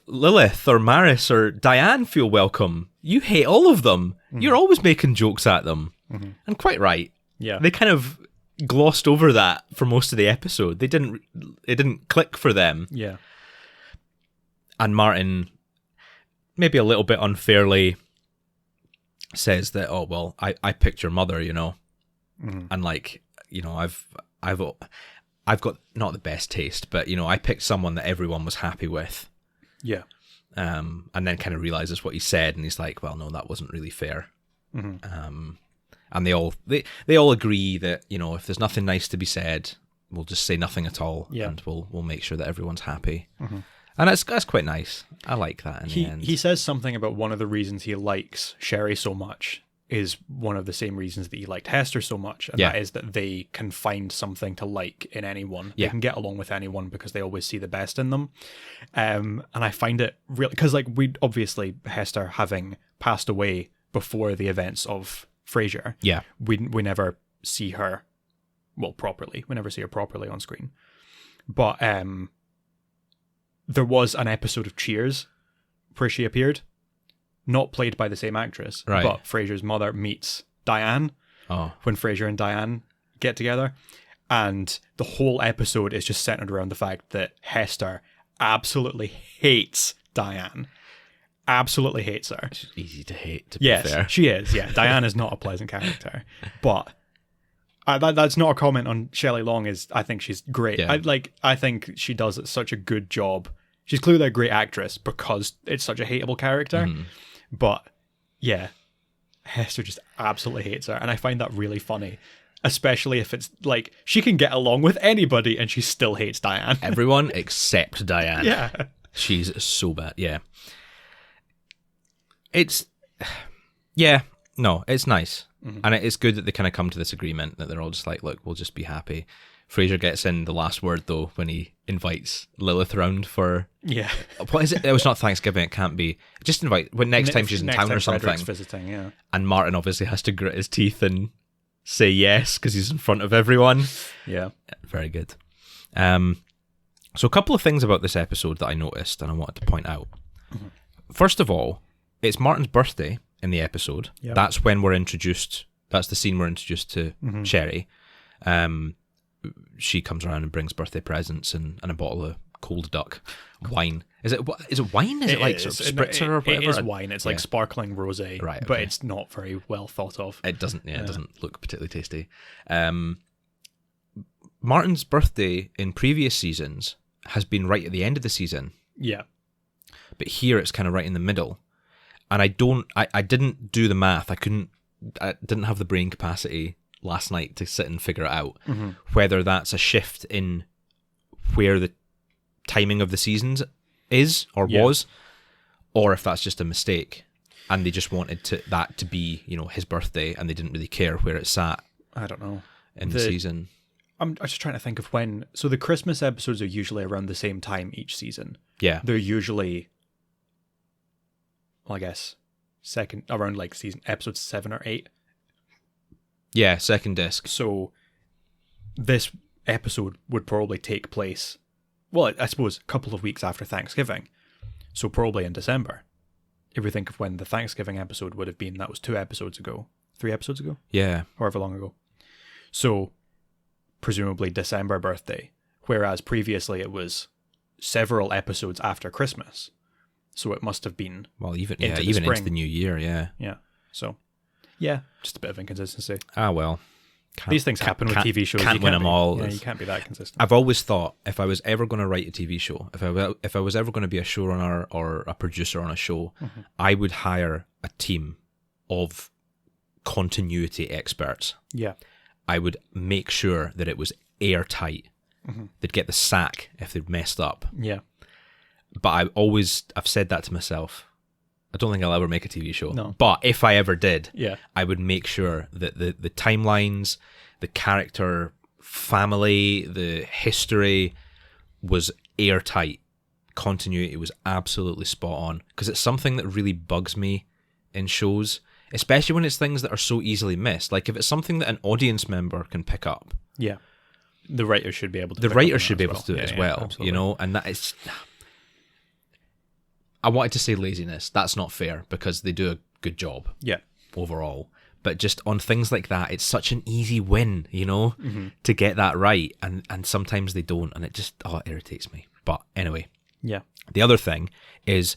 Lilith or Maris or Diane feel welcome? You hate all of them. You're always making jokes at them. And quite right. Yeah. They kind of glossed over that for most of the episode. It didn't click for them. Yeah. And Martin, maybe a little bit unfairly, says that, I picked your mother, and I've got not the best taste, but I picked someone that everyone was happy with. Yeah. And then kind of realizes what he said, and he's like, well, no, that wasn't really fair. And they all agree that, if there's nothing nice to be said, we'll just say nothing at all, and we'll make sure that everyone's happy. And that's quite nice. I like that in the end. He says something about one of the reasons he likes Sherry so much is one of the same reasons that he liked Hester so much, and that is that they can find something to like in anyone. They can get along with anyone because they always see the best in them. And I find it really, because we obviously, Hester having passed away before the events of Frasier, we never see her properly. We never see her properly on screen. But there was an episode of Cheers where she appeared, not played by the same actress, but Frasier's mother meets Diane when Frasier and Diane get together, and the whole episode is just centered around the fact that Hester absolutely hates Diane. absolutely hates her. She's easy to hate, to be Yes, fair. she is. Yeah, Diane is not a pleasant character, but that's not a comment on Shelley Long. I think she's great. Yeah. I think she does such a good job. She's clearly a great actress because it's such a hateable character. But yeah, Hester just absolutely hates her, and I find that really funny. Especially if it's like she can get along with anybody and she still hates Diane. Everyone except Diane. Yeah. She's so bad. Yeah. It's nice. And it's good that they kind of come to this agreement that they're all just like, look, we'll just be happy. Fraser gets in the last word, though, when he invites Lilith around for... Yeah. What is it? It was not Thanksgiving, it can't be. Just invite... When next time she's in town or something. Frederick's visiting, yeah. And Martin obviously has to grit his teeth and say yes, because he's in front of everyone. Yeah. Very good. So a couple of things about this episode that I noticed and I wanted to point out. First of all, it's Martin's birthday in the episode. Yep. That's when we're introduced... That's the scene we're introduced to Sherry. She comes around and brings birthday presents and a bottle of cold duck wine. Is it wine? Is it like sort of spritzer or whatever? It is wine. It's like sparkling rosé, right? Okay. But it's not very well thought of. It doesn't. Yeah, it doesn't look particularly tasty. Martin's birthday in previous seasons has been right at the end of the season. Yeah, but here it's kind of right in the middle. And I didn't do the math. I didn't have the brain capacity last night to sit and figure it out whether that's a shift in where the timing of the seasons is or was, or if that's just a mistake and they just wanted that to be, his birthday and they didn't really care where it sat. I don't know in the season. I'm just trying to think of when. So the Christmas episodes are usually around the same time each season. Yeah, they're usually, well, I guess around like episode 7 or 8. Yeah, second disc. So this episode would probably take place, well, I suppose a couple of weeks after Thanksgiving. So probably in December. If we think of when the Thanksgiving episode would have been, that was 3 episodes ago. Yeah. However long ago. So presumably December birthday. Whereas previously it was several episodes after Christmas. So it must have been even into the new year, yeah. Yeah. So yeah, just a bit of inconsistency. Ah, well. These things happen with TV shows. Can't win them all. Yeah, you can't be that consistent. I've always thought if I was ever going to write a TV show, if I was ever going to be a showrunner or a producer on a show, I would hire a team of continuity experts. Yeah. I would make sure that it was airtight. They'd get the sack if they'd messed up. Yeah. But I've said that to myself. I don't think I'll ever make a TV show. No. But if I ever did, I would make sure that the timelines, the character family, the history was airtight. Continuity was absolutely spot on. Because it's something that really bugs me in shows, especially when it's things that are so easily missed. Like if it's something that an audience member can pick up. Yeah. The writer should be able to do it as well, and that is... I wanted to say laziness. That's not fair because they do a good job. Yeah. Overall. But just on things like that, it's such an easy win, to get that right. And sometimes they don't. And it just, it irritates me. But anyway. Yeah. The other thing is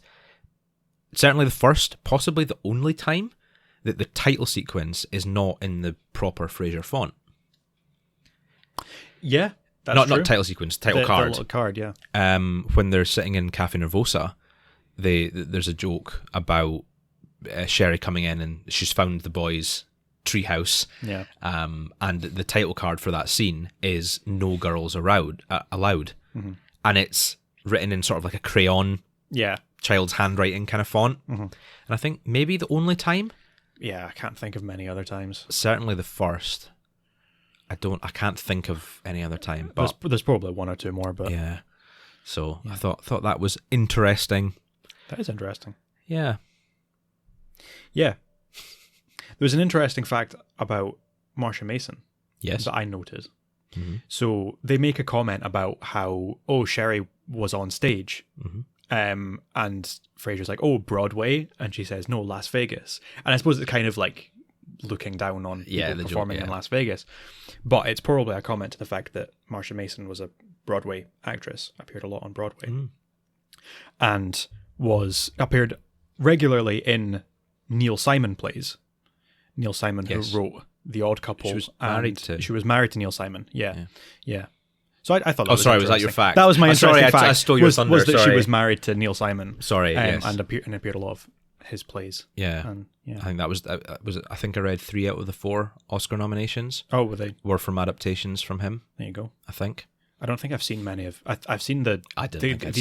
certainly the first, possibly the only time that the title sequence is not in the proper Frasier font. Yeah. That's true. Not title sequence, title card. The little card, yeah. When they're sitting in Cafe Nervosa, there's a joke about Sherry coming in and she's found the boys' treehouse. Yeah. And the title card for that scene is "No girls allowed," and it's written in sort of like a crayon, child's handwriting kind of font. And I think maybe the only time. Yeah, I can't think of many other times. Certainly the first. I can't think of any other time. But there's probably one or two more, but yeah. So I thought that was interesting. That is interesting. Yeah. Yeah. There's an interesting fact about Marsha Mason. Yes. That I noted. So they make a comment about how, Sherry was on stage. And Frasier's like, Broadway? And she says, no, Las Vegas. And I suppose it's kind of like looking down on people performing in Las Vegas. But it's probably a comment to the fact that Marsha Mason was a Broadway actress, appeared a lot on Broadway. And appeared regularly in Neil Simon plays. Neil Simon, who wrote The Odd Couple. She was married to Neil Simon. Yeah. So I thought that was sorry, was that your fact? That was my interesting fact. I stole your thunder. Was that she was married to Neil Simon. Sorry, yes. And appeared a lot of his plays. Yeah. I think that was I think I read 3 out of the 4 Oscar nominations. Oh, were they? Were from adaptations from him. There you go. I think. I don't think I've seen many of. I've seen the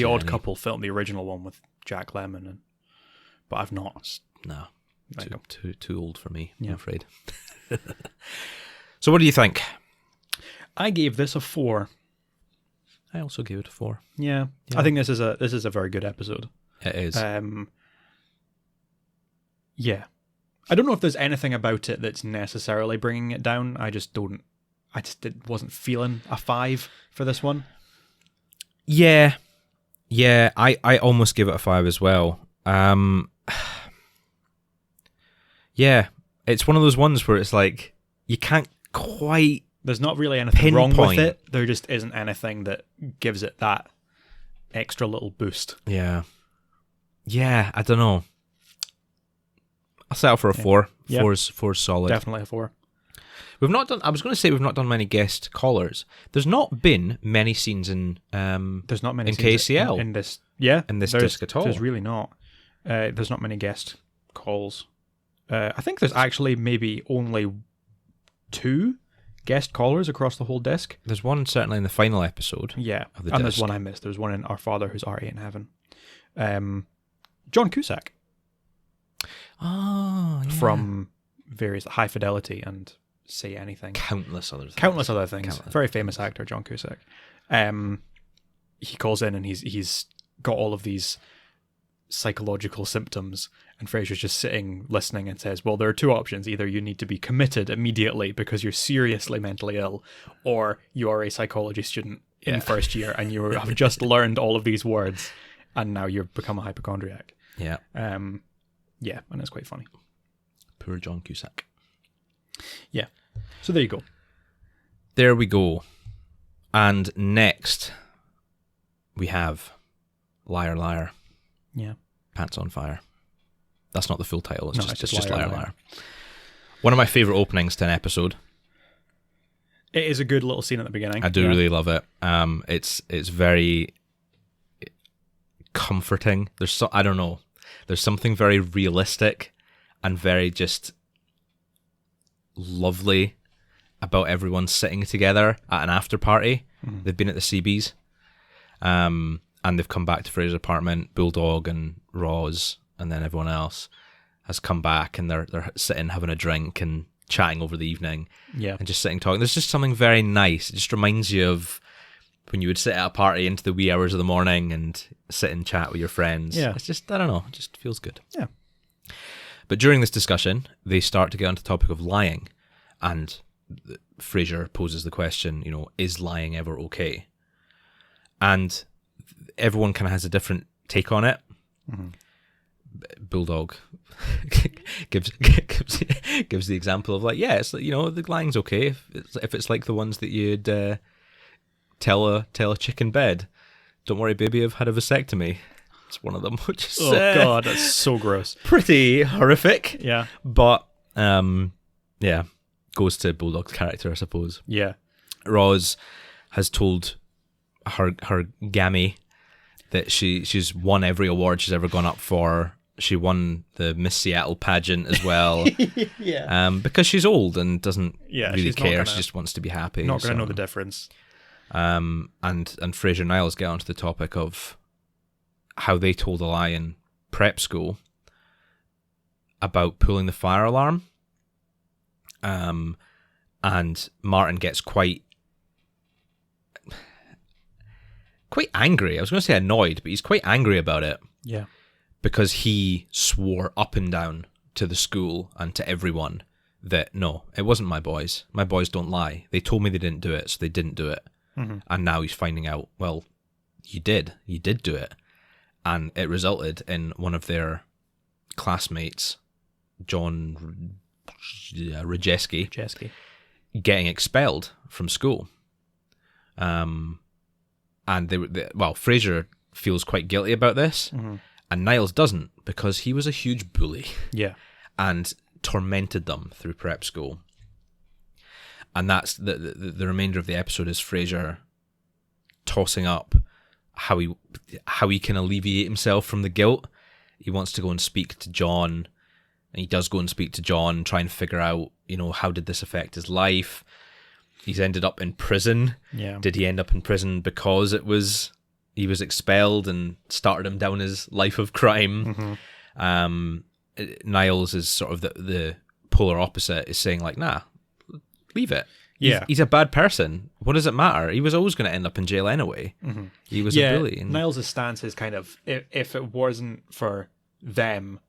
Odd Couple film, the original one with Jack Lemmon, but I've not. No, too old for me. Yeah. I'm afraid. So, what do you think? I gave this a 4. I also gave it a 4. Yeah. I think this is a very good episode. It is. Yeah. I don't know if there's anything about it that's necessarily bringing it down. I just wasn't feeling a 5 for this one. Yeah. I almost give it a 5 as well. Yeah, it's one of those ones where it's like you can't quite. There's not really anything wrong with it. There just isn't anything that gives it that extra little boost. Yeah, I don't know. I'll settle for a 4. Yeah. 4's solid. Definitely a 4. We've not done. I was going to say we've not done many guest callers. There's not been many scenes in. There's not many in scenes KCL in this. Yeah, in this disc at all. There's really not. There's not many guest calls. I think there's actually maybe only 2 guest callers across the whole disc. There's one certainly in the final episode. Yeah, of the and disc. there's one I missed. There's one in Our Father Who's Already in Heaven. John Cusack. Oh, yeah. From various High Fidelity and Say Anything. Countless other things. Very famous actor, John Cusack. He calls in and he's got all of these psychological symptoms, and Fraser's just sitting listening and says, well, there are 2 options. Either you need to be committed immediately because you're seriously mentally ill, or you are a psychology student in first year and you have just learned all of these words and now you've become a hypochondriac. Yeah. And it's quite funny. Poor John Cusack. Yeah. So there you go. There we go. And next we have Liar Liar. Yeah. Pants on Fire. That's not the full title. It's just Liar Liar Liar. Liar. One of my favourite openings to an episode. It is a good little scene at the beginning. I do really love it. It's very comforting. I don't know. There's something very realistic and very just lovely about everyone sitting together at an after party. Mm-hmm. They've been at the CBs. And they've come back to Fraser's apartment. Bulldog and Roz and then everyone else has come back, and they're sitting having a drink and chatting over the evening. Yeah. And just sitting talking. There's just something very nice. It just reminds you of when you would sit at a party into the wee hours of the morning and sit and chat with your friends. Yeah. It's just, I don't know, it just feels good. Yeah. But during this discussion, they start to get onto the topic of lying, and Fraser poses the question, is lying ever okay? And everyone kind of has a different take on it. Mm-hmm. Bulldog gives the example of it's the lying's okay if it's like the ones that you'd tell a chick in bed, don't worry baby, I've had a vasectomy. It's one of them, which is God, that's so gross, pretty horrific. Yeah, but goes to Bulldog's character, I suppose. Yeah, Roz has told her gammy that she's won every award she's ever gone up for. She won the Miss Seattle pageant as well. Yeah. Because she's old and doesn't really care. She just wants to be happy. Not going to know the difference. And Fraser and Niles get onto the topic of how they told a lie in prep school about pulling the fire alarm. And Martin gets quite angry. I was going to say annoyed, but he's quite angry about it. Yeah. Because he swore up and down to the school and to everyone that, no, it wasn't my boys. My boys don't lie. They told me they didn't do it, so they didn't do it. Mm-hmm. And now he's finding out, well, you did. You did do it. And it resulted in one of their classmates, John Rajeski, getting expelled from school. And Fraser feels quite guilty about this. Mm-hmm. And Niles doesn't, because he was a huge bully Yeah. and tormented them through prep school. And that's the remainder of the episode is Fraser tossing up how he can alleviate himself from the guilt. He wants to go and speak to John, and he does go and speak to John, try and figure out, how did this affect his life? He's ended up in prison. Yeah. Did he end up in prison because he was expelled and started him down his life of crime? Niles is sort of the polar opposite, is saying like, nah, leave it. Yeah. He's a bad person. What does it matter? He was always going to end up in jail anyway. He was a bully. And Niles' stance is kind of, if it wasn't for them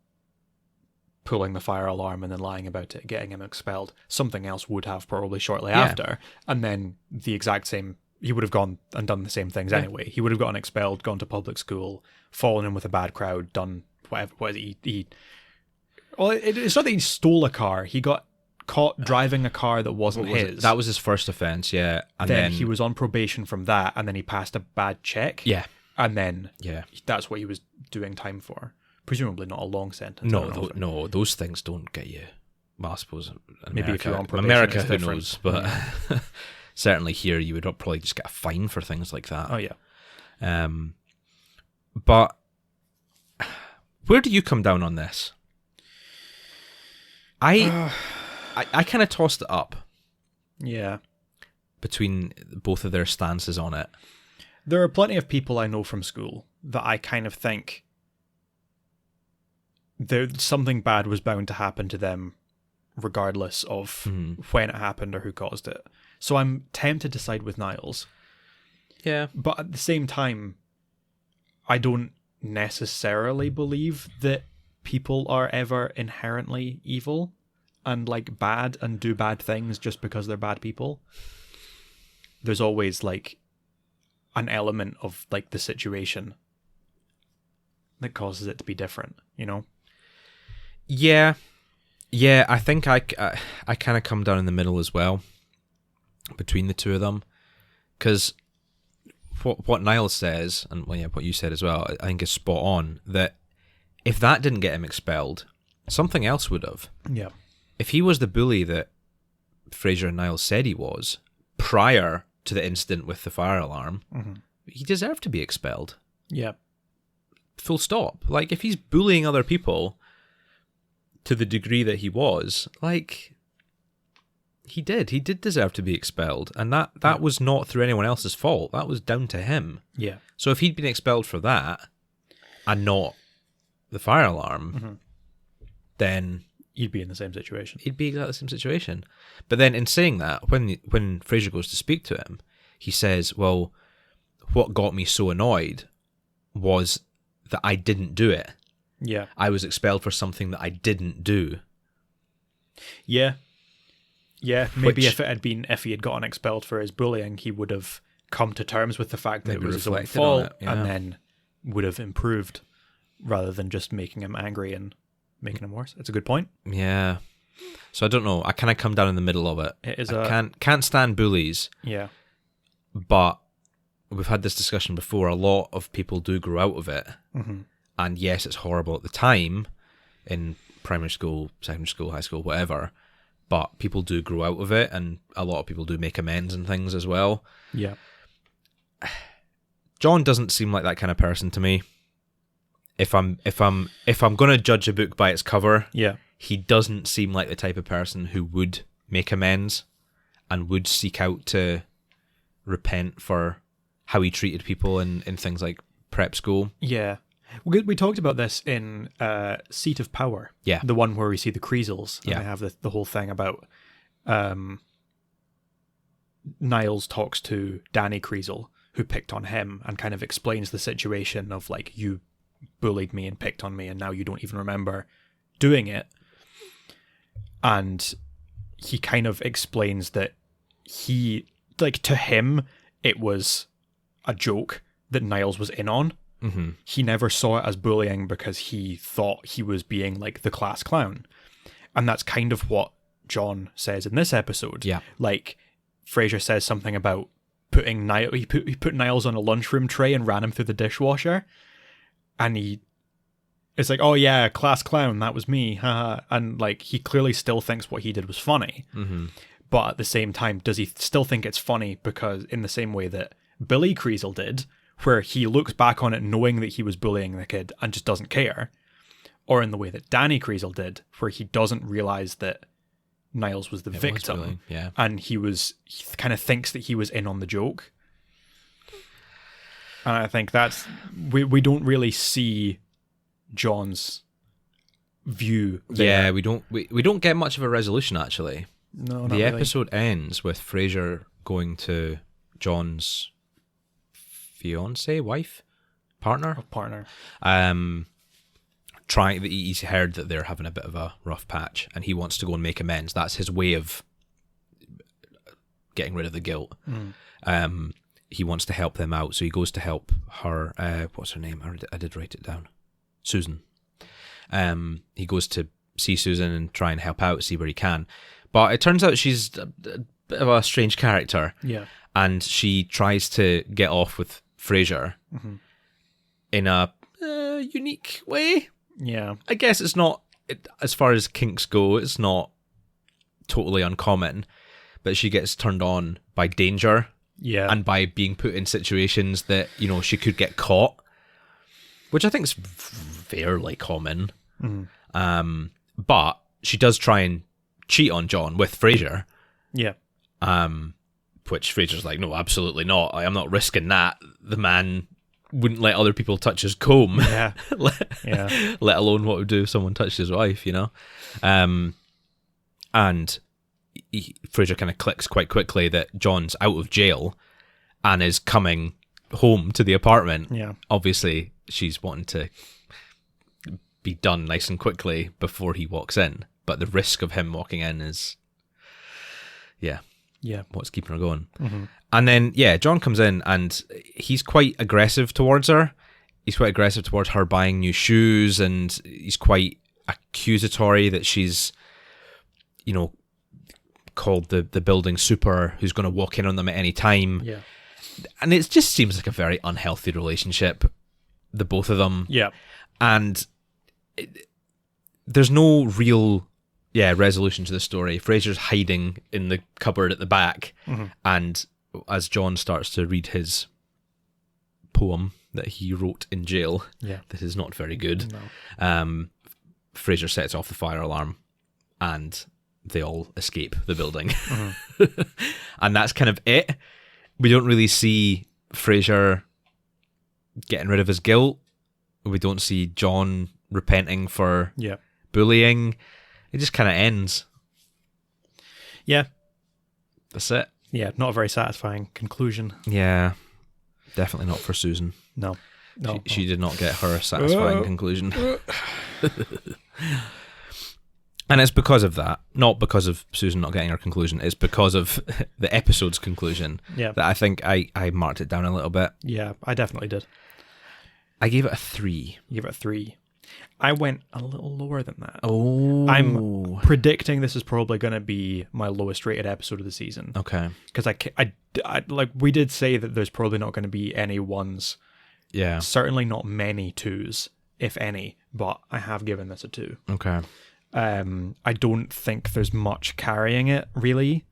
pulling the fire alarm and then lying about it, getting him expelled, something else would have probably shortly after. And then the exact same, he would have gone and done the same things anyway. He would have gotten expelled, gone to public school, fallen in with a bad crowd, done whatever. Well, it's not that he stole a car. He got caught driving a car that wasn't his. That was his first offence, yeah. And then he was on probation from that, and then he passed a bad check. Yeah. And then yeah, that's what he was doing time for. Presumably not a long sentence. No, those things don't get you. Well, I suppose maybe if you're on probation, America, it's who different. knows? But certainly here, you would probably just get a fine for things like that. Oh yeah. But where do you come down on this? I kind of tossed it up. Yeah. Between both of their stances on it. There are plenty of people I know from school that I kind of think something bad was bound to happen to them regardless of when it happened or who caused it. So I'm tempted to side with Niles. Yeah. But at the same time, I don't necessarily believe that people are ever inherently evil and like bad and do bad things just because they're bad people. There's always like an element of like the situation that causes it to be different, Yeah, I think I kind of come down in the middle as well between the two of them, because what Niles says, and what you said as well, I think is spot on, that if that didn't get him expelled, something else would have. Yeah. If he was the bully that Fraser and Niles said he was prior to the incident with the fire alarm, he deserved to be expelled. Yeah. Full stop. Like, if he's bullying other people to the degree that he was, like, he did deserve to be expelled, and that was not through anyone else's fault. That was down to him. Yeah. So if he'd been expelled for that and not the fire alarm, then he'd be in the same situation. He'd be exactly the same situation. But then in saying that, when Fraser goes to speak to him, he says, well, what got me so annoyed was that I didn't do it. Yeah. I was expelled for something that I didn't do. Yeah. Yeah. Maybe if he had gotten expelled for his bullying, he would have come to terms with the fact that it was his own fault and then would have improved rather than just making him angry and making him worse. It's a good point. Yeah. So I don't know. I kind of come down in the middle of it. Can't stand bullies. Yeah. But we've had this discussion before. A lot of people do grow out of it. And yes, it's horrible at the time in primary school, secondary school, high school, whatever. But people do grow out of it, and a lot of people do make amends and things as well. Yeah. John doesn't seem like that kind of person to me. If I'm going to judge a book by its cover, he doesn't seem like the type of person who would make amends and would seek out to repent for how he treated people in things like prep school. Yeah. We talked about this in Seat of Power. Yeah. The one where we see the Creasels. And yeah. they have the whole thing about Niles talks to Danny Creasel, who picked on him, and kind of explains the situation of like, you bullied me and picked on me and now you don't even remember doing it. And he kind of explains that to him, it was a joke that Niles was in on. He never saw it as bullying because he thought he was being like the class clown. And that's kind of what John says in this episode. Yeah. Like, Fraser says something about putting Niles, he put Niles on a lunchroom tray and ran him through the dishwasher. And he it's like, oh yeah, class clown, that was me, haha. And like he clearly still thinks what he did was funny, but at the same time, does he still think it's funny because in the same way that Billy Kriesel did, where he looks back on it knowing that he was bullying the kid and just doesn't care, or in the way that Danny Kriesel did, where he doesn't realize that Niles was the victim, and he kind of thinks that he was in on the joke. And I think that's we don't really see John's view there. Yeah, we don't get much of a resolution actually. No, not the really. episode ends with Fraser going to John's partner. He's heard that they're having a bit of a rough patch, and he wants to go and make amends. That's his way of getting rid of the guilt. He wants to help them out, so he goes to help her. What's her name? I did write it down. Susan. He goes to see Susan and try and help out, see where he can. But it turns out she's a bit of a strange character. Yeah. And she tries to get off with Fraser in a unique way. Yeah. I guess it's not, as far as kinks go, it's not totally uncommon, but she gets turned on by danger. Yeah. And by being put in situations that, she could get caught, which I think is fairly common. But she does try and cheat on John with Fraser. Yeah. Which Fraser's like, no, absolutely not. I'm not risking that. The man wouldn't let other people touch his comb. Yeah. Let alone what would do if someone touched his wife, And Fraser kind of clicks quite quickly that John's out of jail and is coming home to the apartment. Yeah. Obviously, she's wanting to be done nice and quickly before he walks in. But the risk of him walking in is, what's keeping her going. And then, John comes in and he's quite aggressive towards her. He's quite aggressive towards her buying new shoes, and he's quite accusatory that she's, called the building super who's going to walk in on them at any time. Yeah. And it just seems like a very unhealthy relationship, the both of them. Yeah. And there's no real resolution to the story. Fraser's hiding in the cupboard at the back, and as John starts to read his poem that he wrote in jail, that is not very good, Fraser sets off the fire alarm and they all escape the building. And that's kind of it. We don't really see Fraser getting rid of his guilt. We don't see John repenting for bullying. It just kind of ends. Yeah. That's it. Yeah, not a very satisfying conclusion. Yeah. Definitely not for Susan. No. She did not get her satisfying conclusion. And it's because of that, not because of Susan not getting her conclusion, it's because of the episode's conclusion that I think I marked it down a little bit. Yeah, I definitely did. I gave it a 3. You gave it a 3. I went a little lower than that. Oh. I'm predicting this is probably going to be my lowest rated episode of the season. Okay. Because I like we did say that there's probably not going to be any 1s. Yeah. Certainly not many 2s, if any, but I have given this a 2. Okay. I don't think there's much carrying it, really.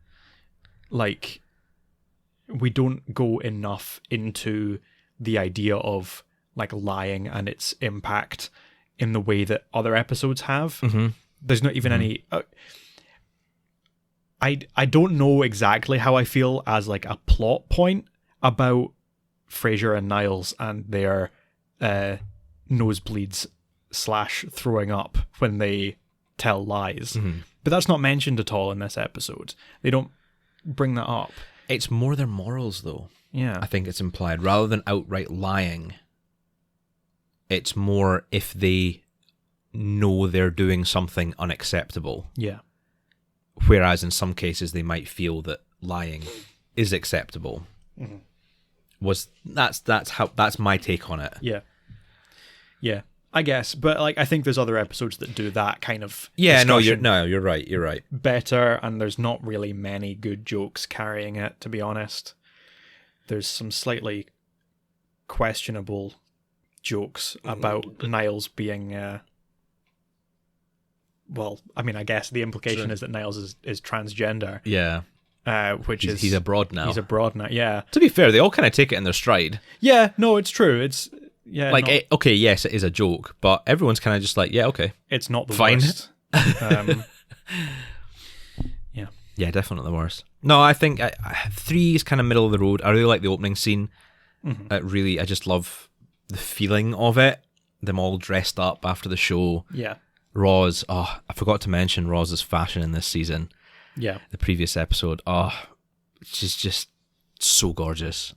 Like, we don't go enough into the idea of like lying and its impact in the way that other episodes have. There's not even any I don't know exactly how I feel as like a plot point about Fraser and Niles and their nosebleeds / throwing up when they tell lies. But that's not mentioned at all in this episode. They don't bring that up. It's more their morals, though. Yeah. I think it's implied. Rather than outright lying, it's more if they know they're doing something unacceptable. Yeah. Whereas in some cases they might feel that lying is acceptable. That's my take on it. Yeah, I guess, but like I think there's other episodes that do that kind of you're discussion right better, and there's not really many good jokes carrying it, to be honest. There's some slightly questionable jokes about Niles being. Well, I mean, I guess the implication is that Niles is transgender. Yeah. He's abroad now. He's abroad now. Yeah. To be fair, they all kind of take it in their stride. Yeah. No, it's true. It's okay, yes, it is a joke, but everyone's kind of just like, yeah, okay, it's not the fine. Worst. Yeah. Yeah, definitely the worst. No, I think 3 is kind of middle of the road. I really like the opening scene. I just love the feeling of it. Them all dressed up after the show. Yeah. Roz, I forgot to mention Roz's fashion in this season. Yeah. The previous episode. She's just so gorgeous.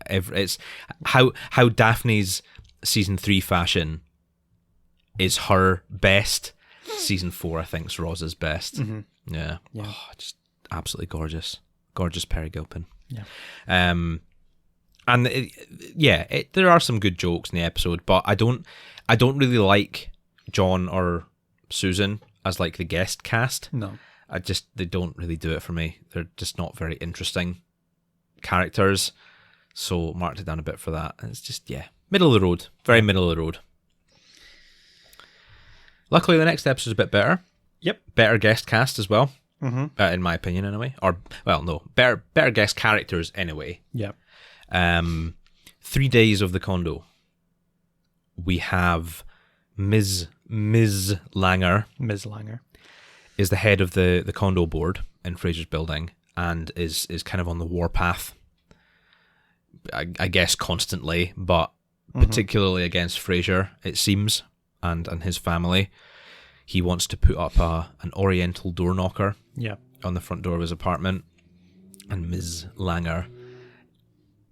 It's how Daphne's season 3 fashion is her best. Season 4, I think, is Roz's best. Yeah. Just absolutely gorgeous. Gorgeous Peri Gilpin. Yeah. And there are some good jokes in the episode, but I don't really like John or Susan as like the guest cast. No. They don't really do it for me. They're just not very interesting characters. So marked it down a bit for that. And it's just, middle of the road. Very middle of the road. Luckily, the next episode's a bit better. Yep. Better guest cast as well. In my opinion, anyway. Better guest characters anyway. Yep. 3 days of the condo. We have Ms. Langer. Ms. Langer is the head of the condo board in Fraser's building and is kind of on the warpath. I guess constantly, but particularly against Fraser, it seems, and his family. He wants to put up an oriental door knocker on the front door of his apartment. And Ms. Langer...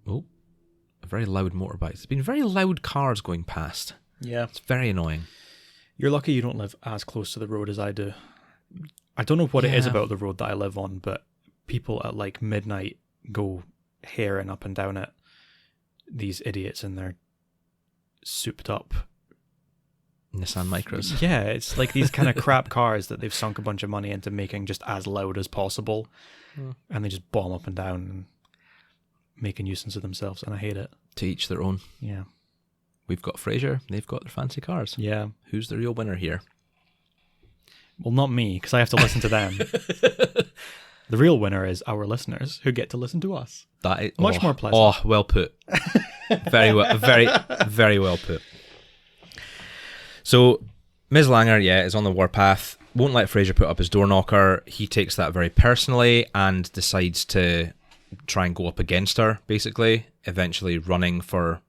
Oh, a very loud motorbike. There's been very loud cars going past. Yeah. It's very annoying. You're lucky you don't live as close to the road as I do. I don't know what it is about the road that I live on, but people at like midnight go herring up and down it. These idiots in their souped up Nissan Micros. Yeah, it's like these kind of crap cars that they've sunk a bunch of money into making just as loud as possible. And they just bomb up and down and make a nuisance of themselves, and I hate it. To each their own. Yeah. We've got Fraser, they've got their fancy cars. Yeah. Who's the real winner here? Well, not me, because I have to listen to them. The real winner is our listeners, who get to listen to us. That is much more pleasant. Oh, well put. Very well, very well put. So, Ms. Langer, is on the warpath. Won't let Fraser put up his door knocker. He takes that very personally and decides to try and go up against her, basically, eventually running for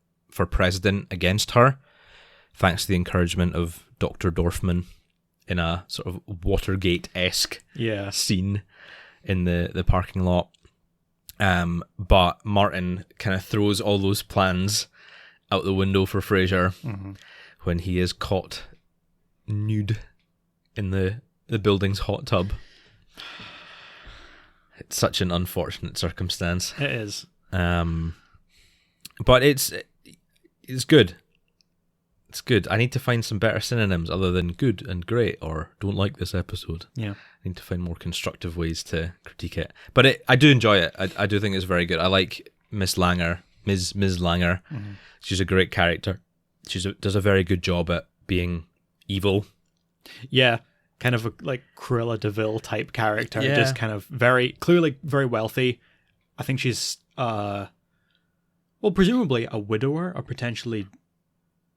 president against her, thanks to the encouragement of Dr. Dorfman in a sort of Watergate-esque scene in the parking lot. But Martin kind of throws all those plans out the window for Fraser when he is caught nude in the building's hot tub. It's such an unfortunate circumstance. It is. But it's good. It's good. I need to find some better synonyms other than good and great or don't like this episode. Yeah. I need to find more constructive ways to critique it. But I do enjoy it. I do think it's very good. I like Ms. Langer. She's a great character. She does a very good job at being evil. Yeah. Kind of a like Cruella de Vil type character. Yeah. Just kind of clearly very wealthy. I think she's presumably a widower or potentially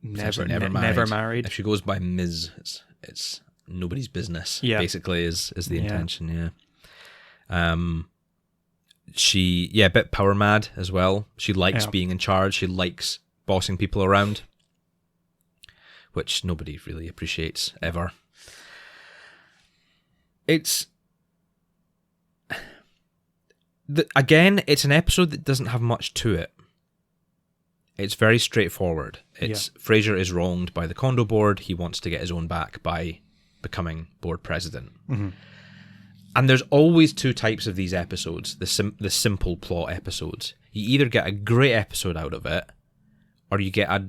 never married. If she goes by Ms., it's nobody's business. Yeah. Basically, is the intention. Yeah. She a bit power mad as well. She likes being in charge. She likes bossing people around, which nobody really appreciates ever. It's it's an episode that doesn't have much to it. It's very straightforward. Fraser is wronged by the condo board. He wants to get his own back by becoming board president. And there's always two types of these episodes, the simple plot episodes. You either get a great episode out of it, or you get a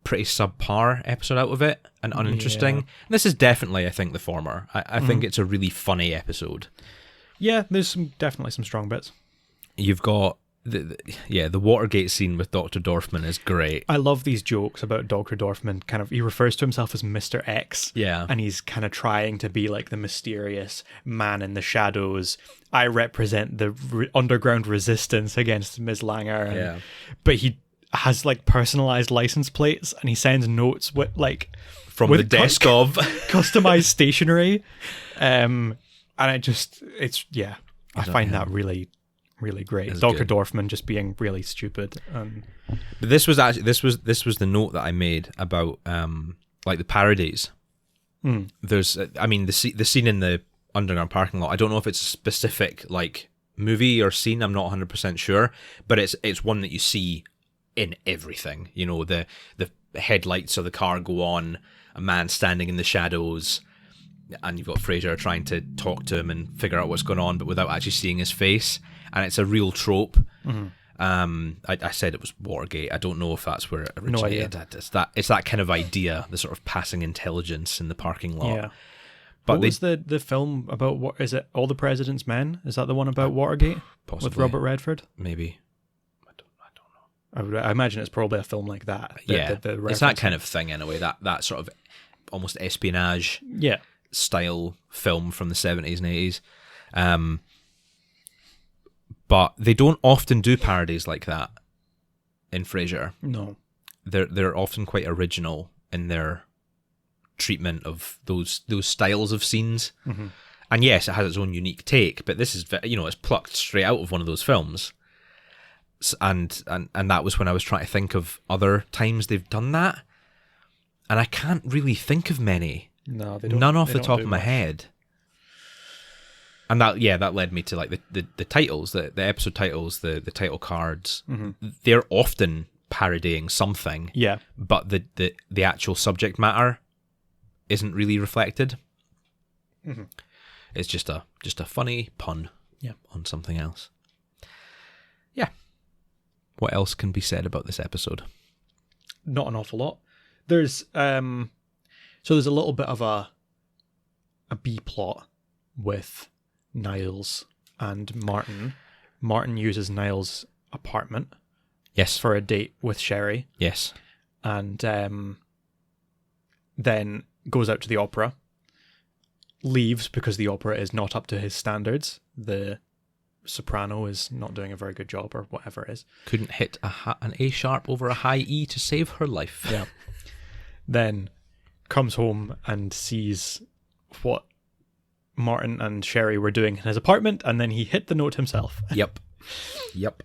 pretty subpar episode out of it and uninteresting. And this is definitely, I think, the former. I think it's a really funny episode. Yeah, there's definitely some strong bits. You've got the Watergate scene with Dr. Dorfman is great. I love these jokes about Dr. Dorfman. Kind of, he refers to himself as Mr. X. Yeah. And he's kind of trying to be like the mysterious man in the shadows. I represent the underground resistance against Ms. Langer. And, but he has like personalized license plates, and he sends notes with like from the desk of customized stationery. And I find that really great. That's Dr. good. Dorfman just being really stupid. But this was the note that I made about like the parodies. There's, I mean, the scene in the underground parking lot. I don't know if it's a specific like movie or scene. I'm not 100% sure, but it's one that you see in everything. You know, the headlights of the car go on, a man standing in the shadows, and you've got Fraser trying to talk to him and figure out what's going on, but without actually seeing his face. And it's a real trope. I said it was Watergate. I don't know if that's where it originated. No idea. It's that kind of idea, the sort of passing intelligence in the parking lot. Yeah. But what was the film about? What is it? All the President's Men? Is that the one about Watergate? Possibly. With Robert Redford? Maybe. I don't know. I imagine it's probably a film like that. It's that kind of thing anyway. That sort of almost espionage style film from the 70s and 80s. But they don't often do parodies like that in Frasier. No. They're often quite original in their treatment of those styles of scenes. And yes, it has its own unique take, but this is, it's plucked straight out of one of those films. And that was when I was trying to think of other times they've done that, and I can't really think of many. No, they don't. None off the top of my head. And that led me to like the titles, the episode titles, the title cards. They're often parodying something. Yeah. But the actual subject matter isn't really reflected. It's just a funny pun on something else. Yeah. What else can be said about this episode? Not an awful lot. There's there's a little bit of a B plot with Niles and Martin. Martin uses Niles' apartment. Yes. For a date with Sherry. Yes. And then goes out to the opera. Leaves because the opera is not up to his standards. The soprano is not doing a very good job, or whatever it is. Couldn't hit an A sharp over a high E to save her life. Yeah. Then comes home and sees what Martin and Sherry were doing in his apartment, and then he hit the note himself. Yep.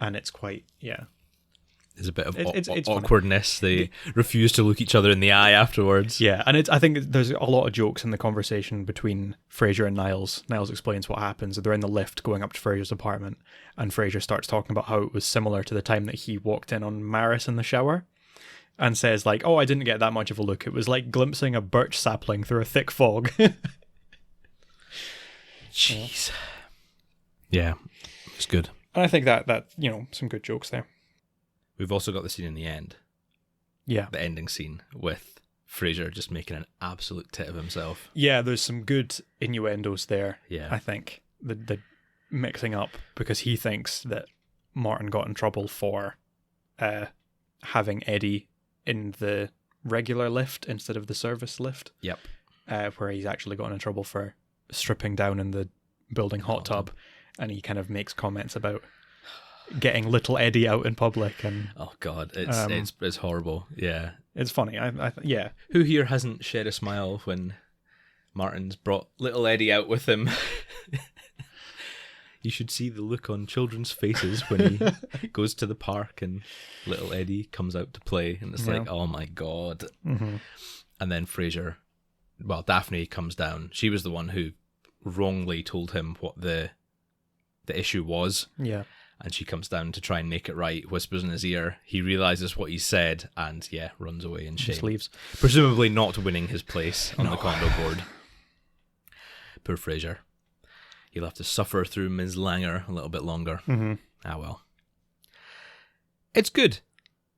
And it's quite, There's a bit of it's awkwardness. They refuse to look each other in the eye afterwards. Yeah, and I think there's a lot of jokes in the conversation between Frasier and Niles. Niles explains what happens. They're in the lift going up to Frasier's apartment, and Frasier starts talking about how it was similar to the time that he walked in on Maris in the shower, and says like, "Oh, I didn't get that much of a look. It was like glimpsing a birch sapling through a thick fog." Jeez. Yeah, it's good. And I think that some good jokes there. We've also got the scene in the end. Yeah. The ending scene with Fraser just making an absolute tit of himself. Yeah, there's some good innuendos there. Yeah. I think the mixing up, because he thinks that Martin got in trouble for having Eddie in the regular lift instead of the service lift. Yep. Where he's actually gotten in trouble for stripping down in the building hot tub, and he kind of makes comments about getting little Eddie out in public, and oh god, it's horrible. Yeah, it's funny. I who here hasn't shed a smile when Martin's brought little Eddie out with him? You should see the look on children's faces when he goes to the park and little Eddie comes out to play, and it's like, oh my god. And then Daphne comes down. She was the one who wrongly told him what the issue was. Yeah. And she comes down to try and make it right, whispers in his ear. He realizes what he said and, runs away in shame. Just leaves. Presumably not winning his place on the condo board. Poor Fraser. He'll have to suffer through Ms. Langer a little bit longer. Ah, well. It's good.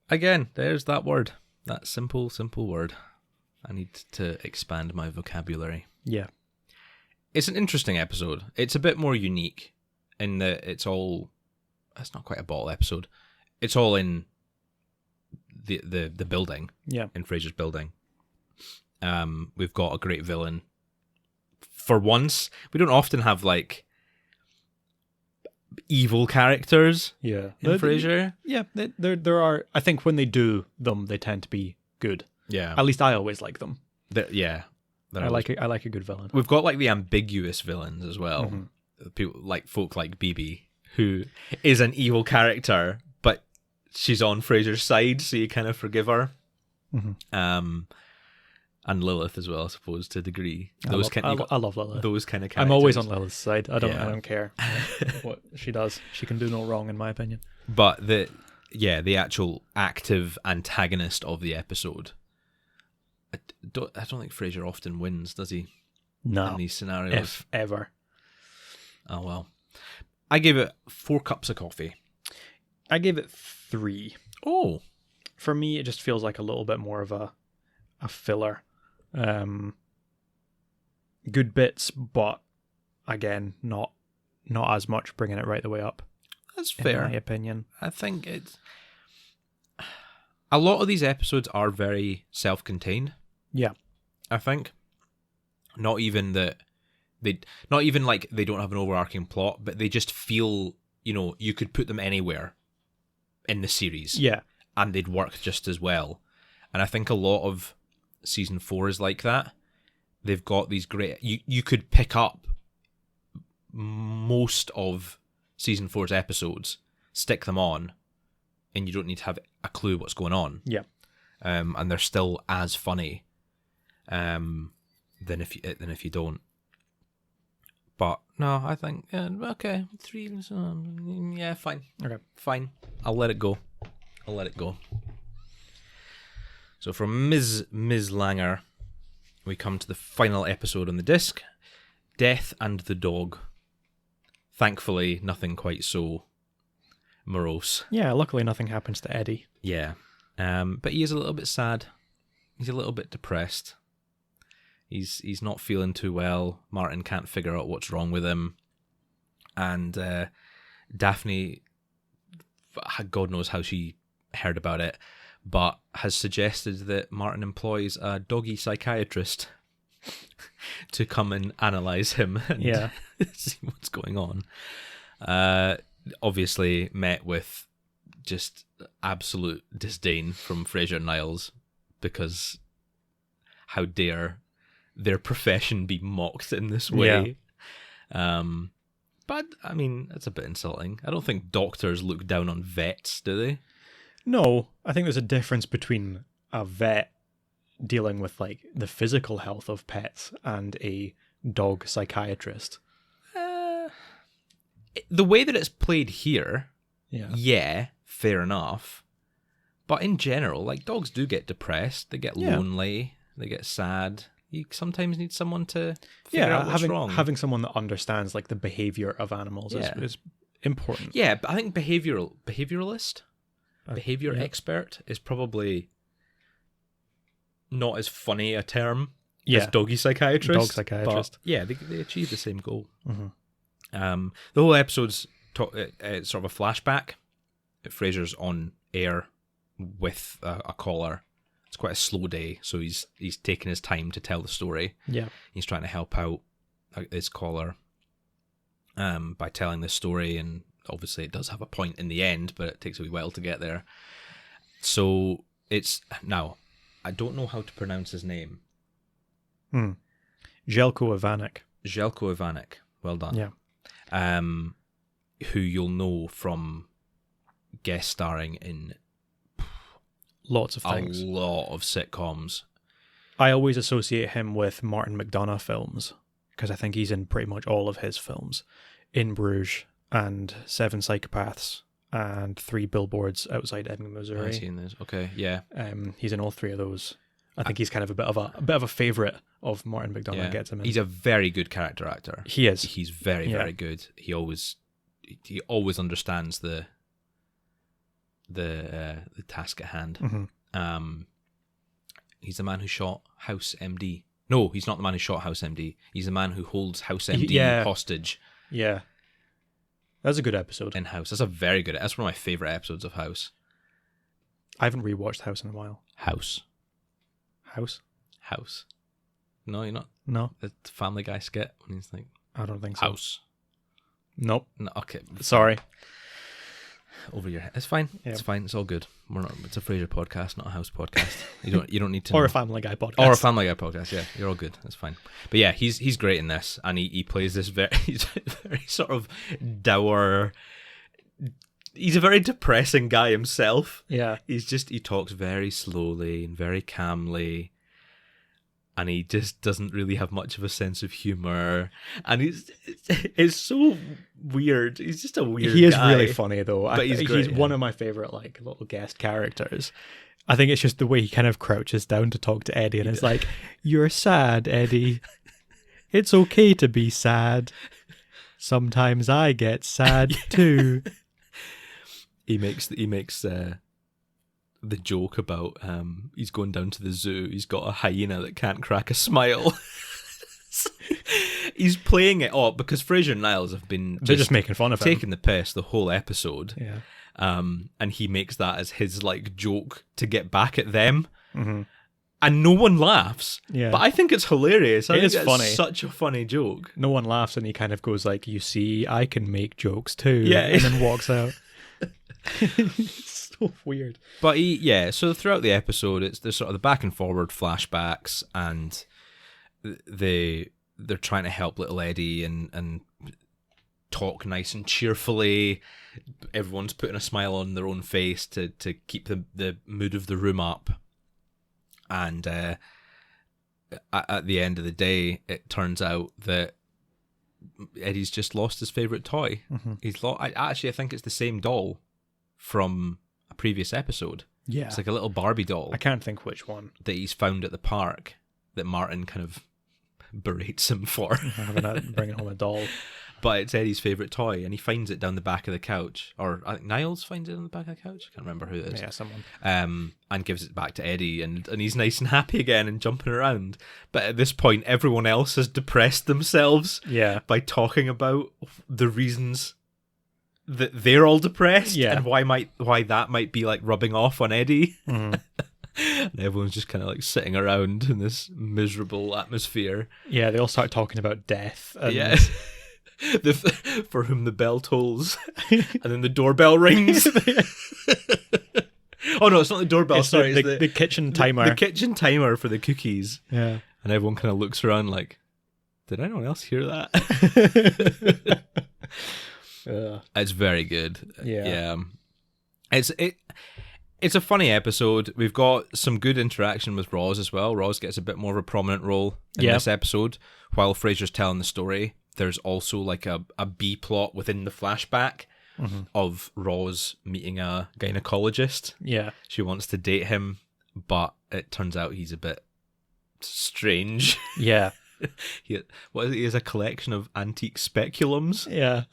Again, there's that word. That simple word. I need to expand my vocabulary. Yeah. It's an interesting episode. It's a bit more unique in that it's all it's not quite a bottle episode. It's all in the building. Yeah. In Fraser's building. We've got a great villain. For once, we don't often have like evil characters. Yeah. In Frasier. Yeah, there are. I think when they do them, they tend to be good. Yeah. At least I always like them. Yeah. I like a good villain. We've got like the ambiguous villains as well. Mm-hmm. People like folk like BB, who is an evil character, but she's on Fraser's side, so you kind of forgive her. Mm-hmm. And Lilith as well, I suppose, to a degree. I love Lilith. Those kind of characters. I'm always on Lilith's side. I don't care what she does. She can do no wrong, in my opinion. But the actual active antagonist of the episode. I don't think Frasier often wins, does he? No. In these scenarios, If ever. Oh well. I gave it 4 cups of coffee. I gave it 3. Oh. For me, it just feels like a little bit more of a filler. Good bits, but again, not as much, bringing it right the way up. That's fair. In my opinion. I think it's... A lot of these episodes are very self-contained. Yeah. I think. Not even like they don't have an overarching plot, but they just feel, you could put them anywhere in the series. Yeah. And they'd work just as well. And I think a lot of season 4 is like that. They've got these great... You could pick up most of season 4's episodes, stick them on, and you don't need to have a clue what's going on. Yeah. And they're still as funny than if you don't. But no, I think okay, 3. Yeah, fine. Okay, fine. I'll let it go. So from Ms. Langer, we come to the final episode on the disc, Death and the Dog. Thankfully, nothing quite so morose. Yeah, luckily nothing happens to Eddie. Yeah. But he is a little bit sad. He's a little bit depressed. He's not feeling too well. Martin can't figure out what's wrong with him. And Daphne, God knows how she heard about it, but has suggested that Martin employs a doggy psychiatrist to come and analyse him and see what's going on. Obviously met with just absolute disdain from Fraser and Niles, because how dare their profession be mocked in this way. But I mean, that's a bit insulting. I don't think doctors look down on vets, do they? No, I think there's a difference between a vet dealing with like the physical health of pets and a dog psychiatrist. The way that it's played here, fair enough. But in general, like, dogs do get depressed, they get lonely, they get sad. You sometimes need someone to figure out what's wrong. Having someone that understands like the behavior of animals is important. Yeah, but I think behavioralist, behavior expert is probably not as funny a term as doggy psychiatrist. Dog psychiatrist. But yeah, they achieve the same goal. Mm-hmm. The whole episode's sort of a flashback. Fraser's on air with a caller. It's quite a slow day, so he's taking his time to tell the story. Yeah, he's trying to help out his caller by telling this story, and obviously it does have a point in the end, but it takes a wee while to get there. So it's now, I don't know how to pronounce his name. Željko Ivanek. Well done. Yeah. Who you'll know from guest starring in lots of things. A lot of sitcoms. I always associate him with Martin McDonagh films, because I think he's in pretty much all of his films. In Bruges and 7 Psychopaths and 3 Billboards Outside Ebbing, Missouri. I've seen this. Okay, yeah. He's in all 3 of those. I think he's kind of a bit of a favourite of Martin McDonagh. Yeah. Gets him in. He's a very good character actor. He is. He's very, very good. He always understands the task at hand. Mm-hmm. He's the man who shot House MD. No, he's not the man who shot House MD. He's the man who holds House MD hostage. Yeah. That's a good episode. in House. That's one of my favourite episodes of House. I haven't rewatched House in a while. House. House? No, you're not. No, The Family Guy skit when he's like, I don't think so. House. Nope. No, okay. Sorry. Over your head. It's fine. Yeah. It's fine. It's all good. It's a Frasier podcast, not a House podcast. You don't need to. Or know. a Family Guy podcast. Or a Family Guy podcast. Yeah, you're all good. That's fine. But yeah, he's great in this, and he plays this he's very sort of dour. He's a very depressing guy himself. Yeah. He talks very slowly and very calmly, and he just doesn't really have much of a sense of humor, and it's so weird. He's just a weird He is guy. really funny though. But he's great, yeah. one of my favorite like little guest characters. I think it's just the way he kind of crouches down to talk to Eddie, and it's like, "You're sad, Eddie. It's okay to be sad. Sometimes I get sad too." He makes the joke about he's going down to the zoo. He's got a hyena that can't crack a smile. He's playing it up because Fraser and Niles have been They're just making fun of him. taking the piss the whole episode. Yeah. And he makes that as his like joke to get back at them. Mm-hmm. And no one laughs. Yeah. But I think it's hilarious. I think is it's funny. Such a funny joke. No one laughs, and he kind of goes like, "You see, I can make jokes too." Yeah. And then walks out. It's so weird. But so throughout the episode, there's sort of the back and forward flashbacks, and they're trying to help little Eddie and talk nice and cheerfully. Everyone's putting a smile on their own face to keep the mood of the room up. And at the end of the day, it turns out that Eddie's just lost his favourite toy. Mm-hmm. I think it's the same doll from a previous episode. Yeah. It's like a little Barbie doll I can't think which one. that he's found at the park that Martin kind of berates him for. Bringing home a doll. But it's Eddie's favourite toy, and he finds it down the back of the couch. Or I think Niles finds it on the back of the couch. I can't remember who it is. Yeah, someone. And gives it back to Eddie, and he's nice and happy again and jumping around. But at this point, everyone else has depressed themselves Yeah. by talking about the reasons that they're all depressed, Yeah. and why that might be like rubbing off on Eddie. Mm-hmm. And everyone's just kind of like sitting around in this miserable atmosphere. Yeah, they all start talking about death. And Yeah. For whom the bell tolls, and then the doorbell rings. Oh no, it's not the doorbell. It's sorry, it's the kitchen timer. The kitchen timer for the cookies. Yeah. And everyone kind of looks around like, did anyone else hear that? It's very good. Yeah. It's a funny episode. We've got some good interaction with Roz as well. Roz gets a bit more of a prominent role in this episode. While Fraser's telling the story, there's also like a B plot within the flashback of Roz meeting a gynecologist. Yeah. She wants to date him, but it turns out he's a bit strange. Yeah. He has a collection of antique speculums. Yeah.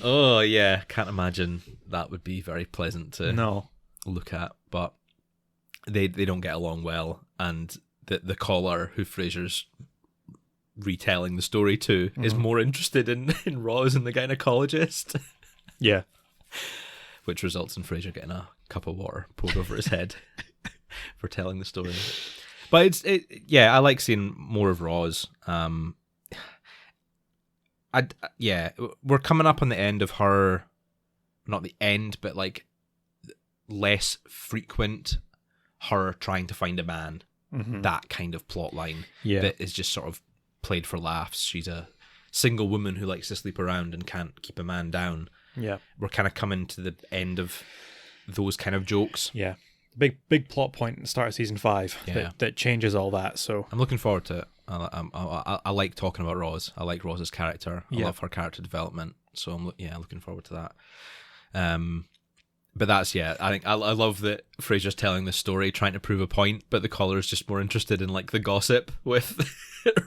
Oh yeah, can't imagine that would be very pleasant to look at. But they don't get along well, and the caller who Fraser's retelling the story to is more interested in Roz and the gynecologist. Yeah. Which results in Fraser getting a cup of water poured over his head for telling the story. But I like seeing more of Roz. We're coming up on the end of her, not the end, but like less frequent her trying to find a man. Mm-hmm. That kind of plot line that is just sort of played for laughs. She's a single woman who likes to sleep around and can't keep a man down. Yeah, we're kind of coming to the end of those kind of jokes. Yeah, big plot point at the start of season 5 that changes all that. So I'm looking forward to it. I like talking about Roz. I like Roz's character. I love her character development. So I'm looking forward to that. But that's I think I love that Fraser's telling this story, trying to prove a point, but the caller is just more interested in like the gossip with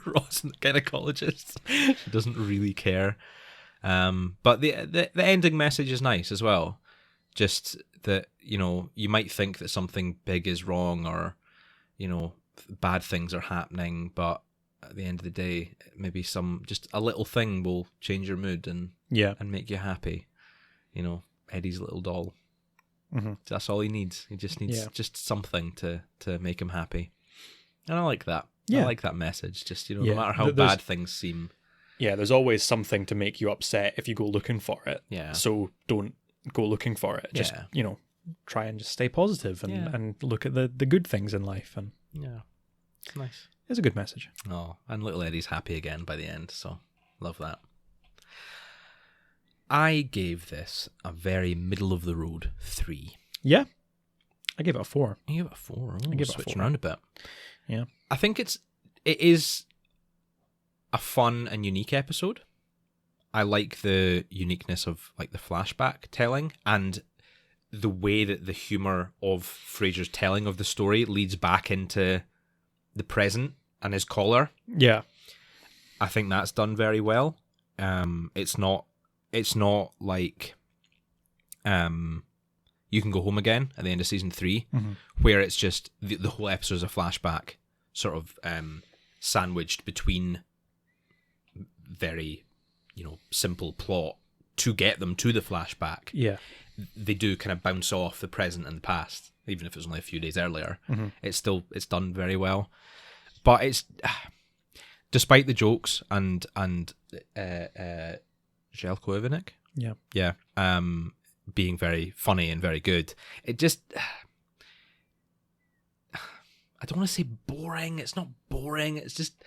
Roz and the gynecologist. She doesn't really care. But the ending message is nice as well. Just that, you might think that something big is wrong or, bad things are happening, but at the end of the day, maybe just a little thing will change your mood and Yeah. and make you happy. You know, Eddie's little doll. Mm-hmm. That's all he needs. He just needs just something to make him happy. And I like that. Yeah. I like that message. Just, no Yeah. matter how bad things seem. Yeah, there's always something to make you upset if you go looking for it. Yeah. So don't go looking for it. Just, try and just stay positive and look at the good things in life. And yeah, it's nice. It's a good message. Oh, and little Eddie's happy again by the end, so love that. I gave this a very middle of the road 3. Yeah, I gave it a 4. You gave it a 4. I gave it a switching 4. around a bit. Yeah, I think it is a fun and unique episode. I like the uniqueness of like the flashback telling and the way that the humor of Frasier's telling of the story leads back into the present and his collar. Yeah, I think that's done very well. It's not like You Can Go Home Again at the end of season 3, where it's just the whole episode is a flashback, sort of sandwiched between very, simple plot to get them to the flashback. Yeah. They do kind of bounce off the present and the past, even if it was only a few days earlier. It's done very well. But it's, despite the jokes and Jelko Ivanek, being very funny and very good, it just, I don't want to say boring. It's not boring. It's just,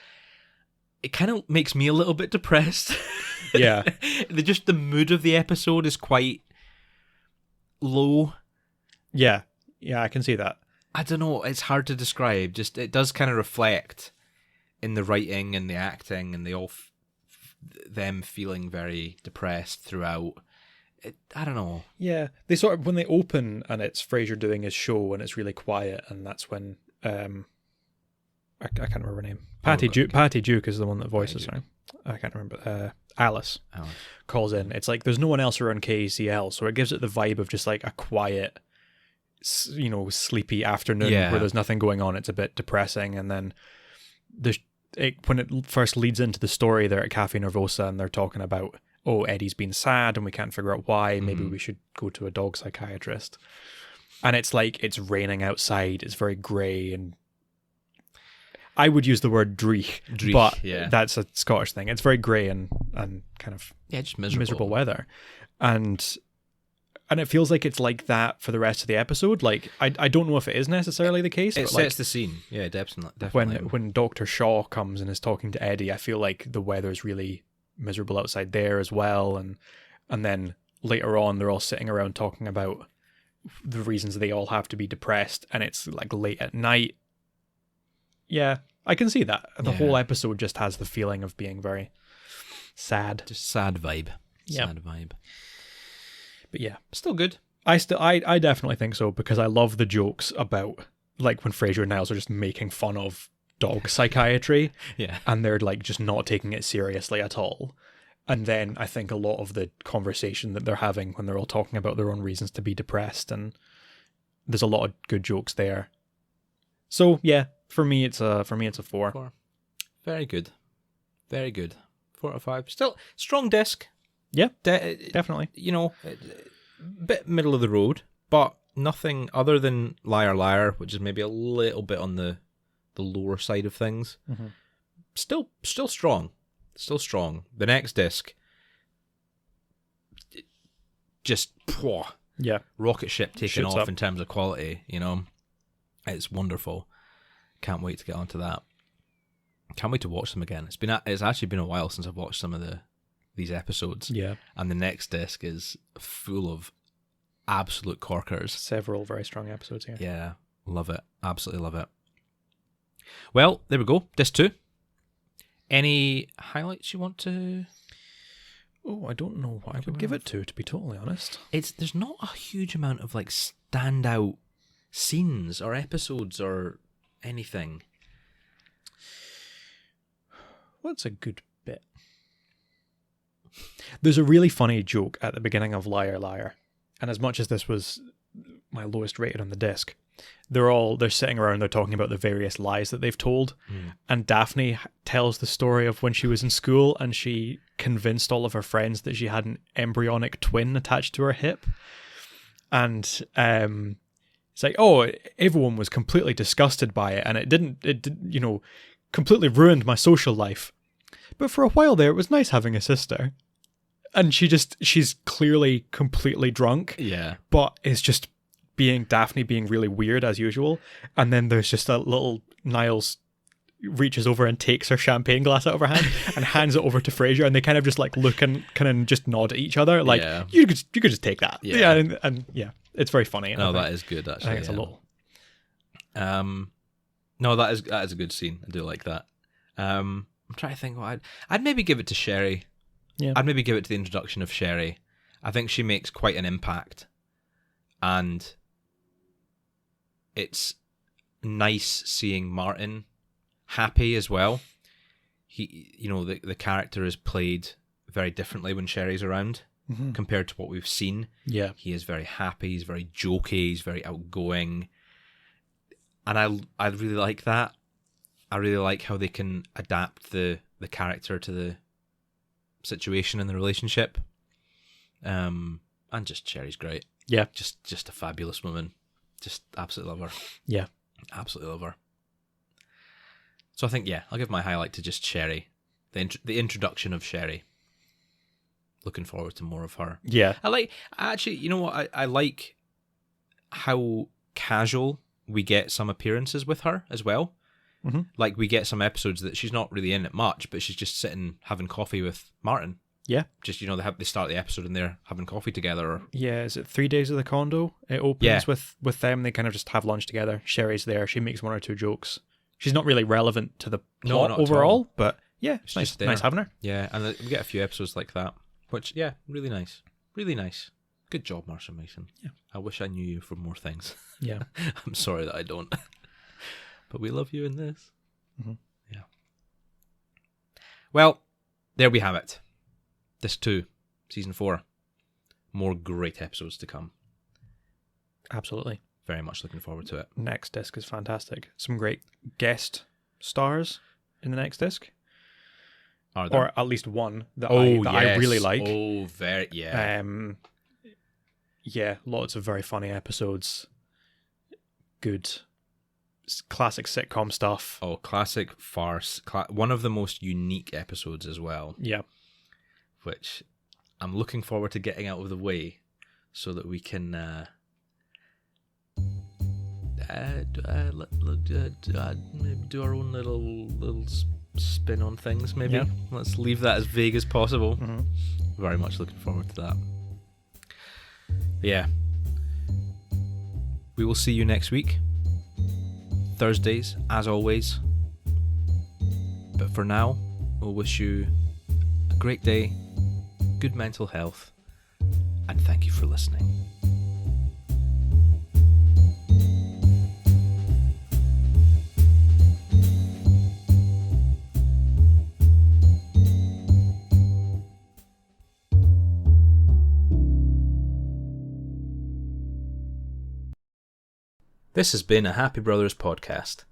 it kind of makes me a little bit depressed. Yeah. The mood of the episode is quite low. Yeah. Yeah, I can see that. I don't know. It's hard to describe. Just, it does kind of reflect in the writing and the acting and them feeling very depressed throughout. I don't know. Yeah. They sort of, when they open and it's Frasier doing his show and it's really quiet, and that's when, I can't remember her name. Patty Duke is the one that voices her. I can't remember. Alice calls in. It's like there's no one else around KCL, so it gives it the vibe of just like a quiet, sleepy afternoon where there's nothing going on. It's a bit depressing, and then when it first leads into the story, they're at Cafe Nervosa and they're talking about, Eddie's been sad and we can't figure out why. Maybe we should go to a dog psychiatrist. And it's like it's raining outside. It's very grey, and I would use the word dreich, but that's a Scottish thing. It's very grey and kind of just miserable weather, and it feels like it's like that for the rest of the episode. Like I don't know if it is necessarily the case. It but sets the scene. Yeah, definitely. When Dr. Shaw comes and is talking to Eddie, I feel like the weather's really miserable outside there as well, and then later on they're all sitting around talking about the reasons they all have to be depressed, and it's like late at night. Yeah, I can see that. The whole episode just has the feeling of being very sad. Just sad vibe. Yep. Sad vibe. But yeah, still good. I definitely think so, because I love the jokes about like when Frasier and Niles are just making fun of dog psychiatry. Yeah. And they're like just not taking it seriously at all. And then I think a lot of the conversation that they're having when they're all talking about their own reasons to be depressed, and there's a lot of good jokes there. So yeah, for me it's a 4. Very good. Very good. 4 out of 5. Still strong disc. Yeah, definitely. Bit middle of the road, but nothing other than Liar Liar, which is maybe a little bit on the lower side of things. Still strong. Still strong. The next disc, just rocket ship taking Shoots off up in terms of quality. It's wonderful. Can't wait to get onto that. Can't wait to watch them again. It's actually been a while since I've watched some of these episodes. Yeah, and the next disc is full of absolute corkers. Several very strong episodes here. Yeah, love it. Absolutely love it. Well, there we go. Disc 2. Any highlights you want to? Oh, I don't know what I would give it to be totally honest. There's not a huge amount of like standout scenes or episodes or anything. What's a good bit? There's a really funny joke at the beginning of Liar Liar, and as much as this was my lowest rated on the disc, they're sitting around, they're talking about the various lies that they've told, and Daphne tells the story of when she was in school and she convinced all of her friends that she had an embryonic twin attached to her hip. And it's like, oh, everyone was completely disgusted by it, and it didn't, completely ruined my social life. But for a while there, it was nice having a sister. And she's clearly completely drunk. Yeah. But it's just Daphne being really weird as usual. And then there's just a little Niles reaches over and takes her champagne glass out of her hand and hands it over to Frasier, and they kind of just like look and kind of just nod at each other like, you could just take that. Yeah. And it's very funny. No, that is good actually. I think it's a little. No, that is a good scene. I do like that. I'm trying to think what I'd maybe give it to Sherry. Yeah. I'd maybe give it to the introduction of Sherry. I think she makes quite an impact, and it's nice seeing Martin happy as well. He, the character is played very differently when Sherry's around compared to what we've seen. Yeah. He is very happy, he's very jokey, he's very outgoing. And I really like that. I really like how they can adapt the character to the situation in the relationship. And just Sherry's great. Yeah. Just a fabulous woman. Just absolutely love her. Yeah. Absolutely love her. So I think, I'll give my highlight to just Sherry. The introduction of Sherry. Looking forward to more of her. Yeah. I like how casual we get some appearances with her as well. Mm-hmm. Like, we get some episodes that she's not really in it much, but she's just sitting having coffee with Martin. Yeah. Just, they start the episode and they're having coffee together. Yeah, is it 3 days of the condo? It opens with them. They kind of just have lunch together. Sherry's there. She makes one or two jokes. She's not really relevant to the plot overall, but it's nice having her. Yeah, and we get a few episodes like that, which, really nice. Really nice. Good job, Marsha Mason. Yeah. I wish I knew you for more things. Yeah. I'm sorry that I don't. But we love you in this. Mm-hmm. Yeah. Well, there we have it. This too, season 4. More great episodes to come. Absolutely. Very much looking forward to it. Next disc is fantastic. Some great guest stars in the next disc. Are there? Or at least one that I really like. Oh, very, yeah. Lots of very funny episodes. Good classic sitcom stuff. Oh, classic farce. One of the most unique episodes as well. Yeah. Which I'm looking forward to getting out of the way so that we can maybe do our own little spin on things, maybe. Yeah. Let's leave that as vague as possible. Mm-hmm. Very much looking forward to that. Yeah. We will see you next week. Thursdays, as always. But for now, we'll wish you a great day, good mental health, and thank you for listening. This has been a Happy Brothers podcast.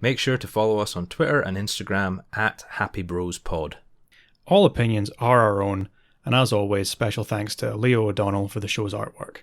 Make sure to follow us on Twitter and Instagram @HappyBrosPod. All opinions are our own, and as always, special thanks to Leah O'Donnell for the show's artwork.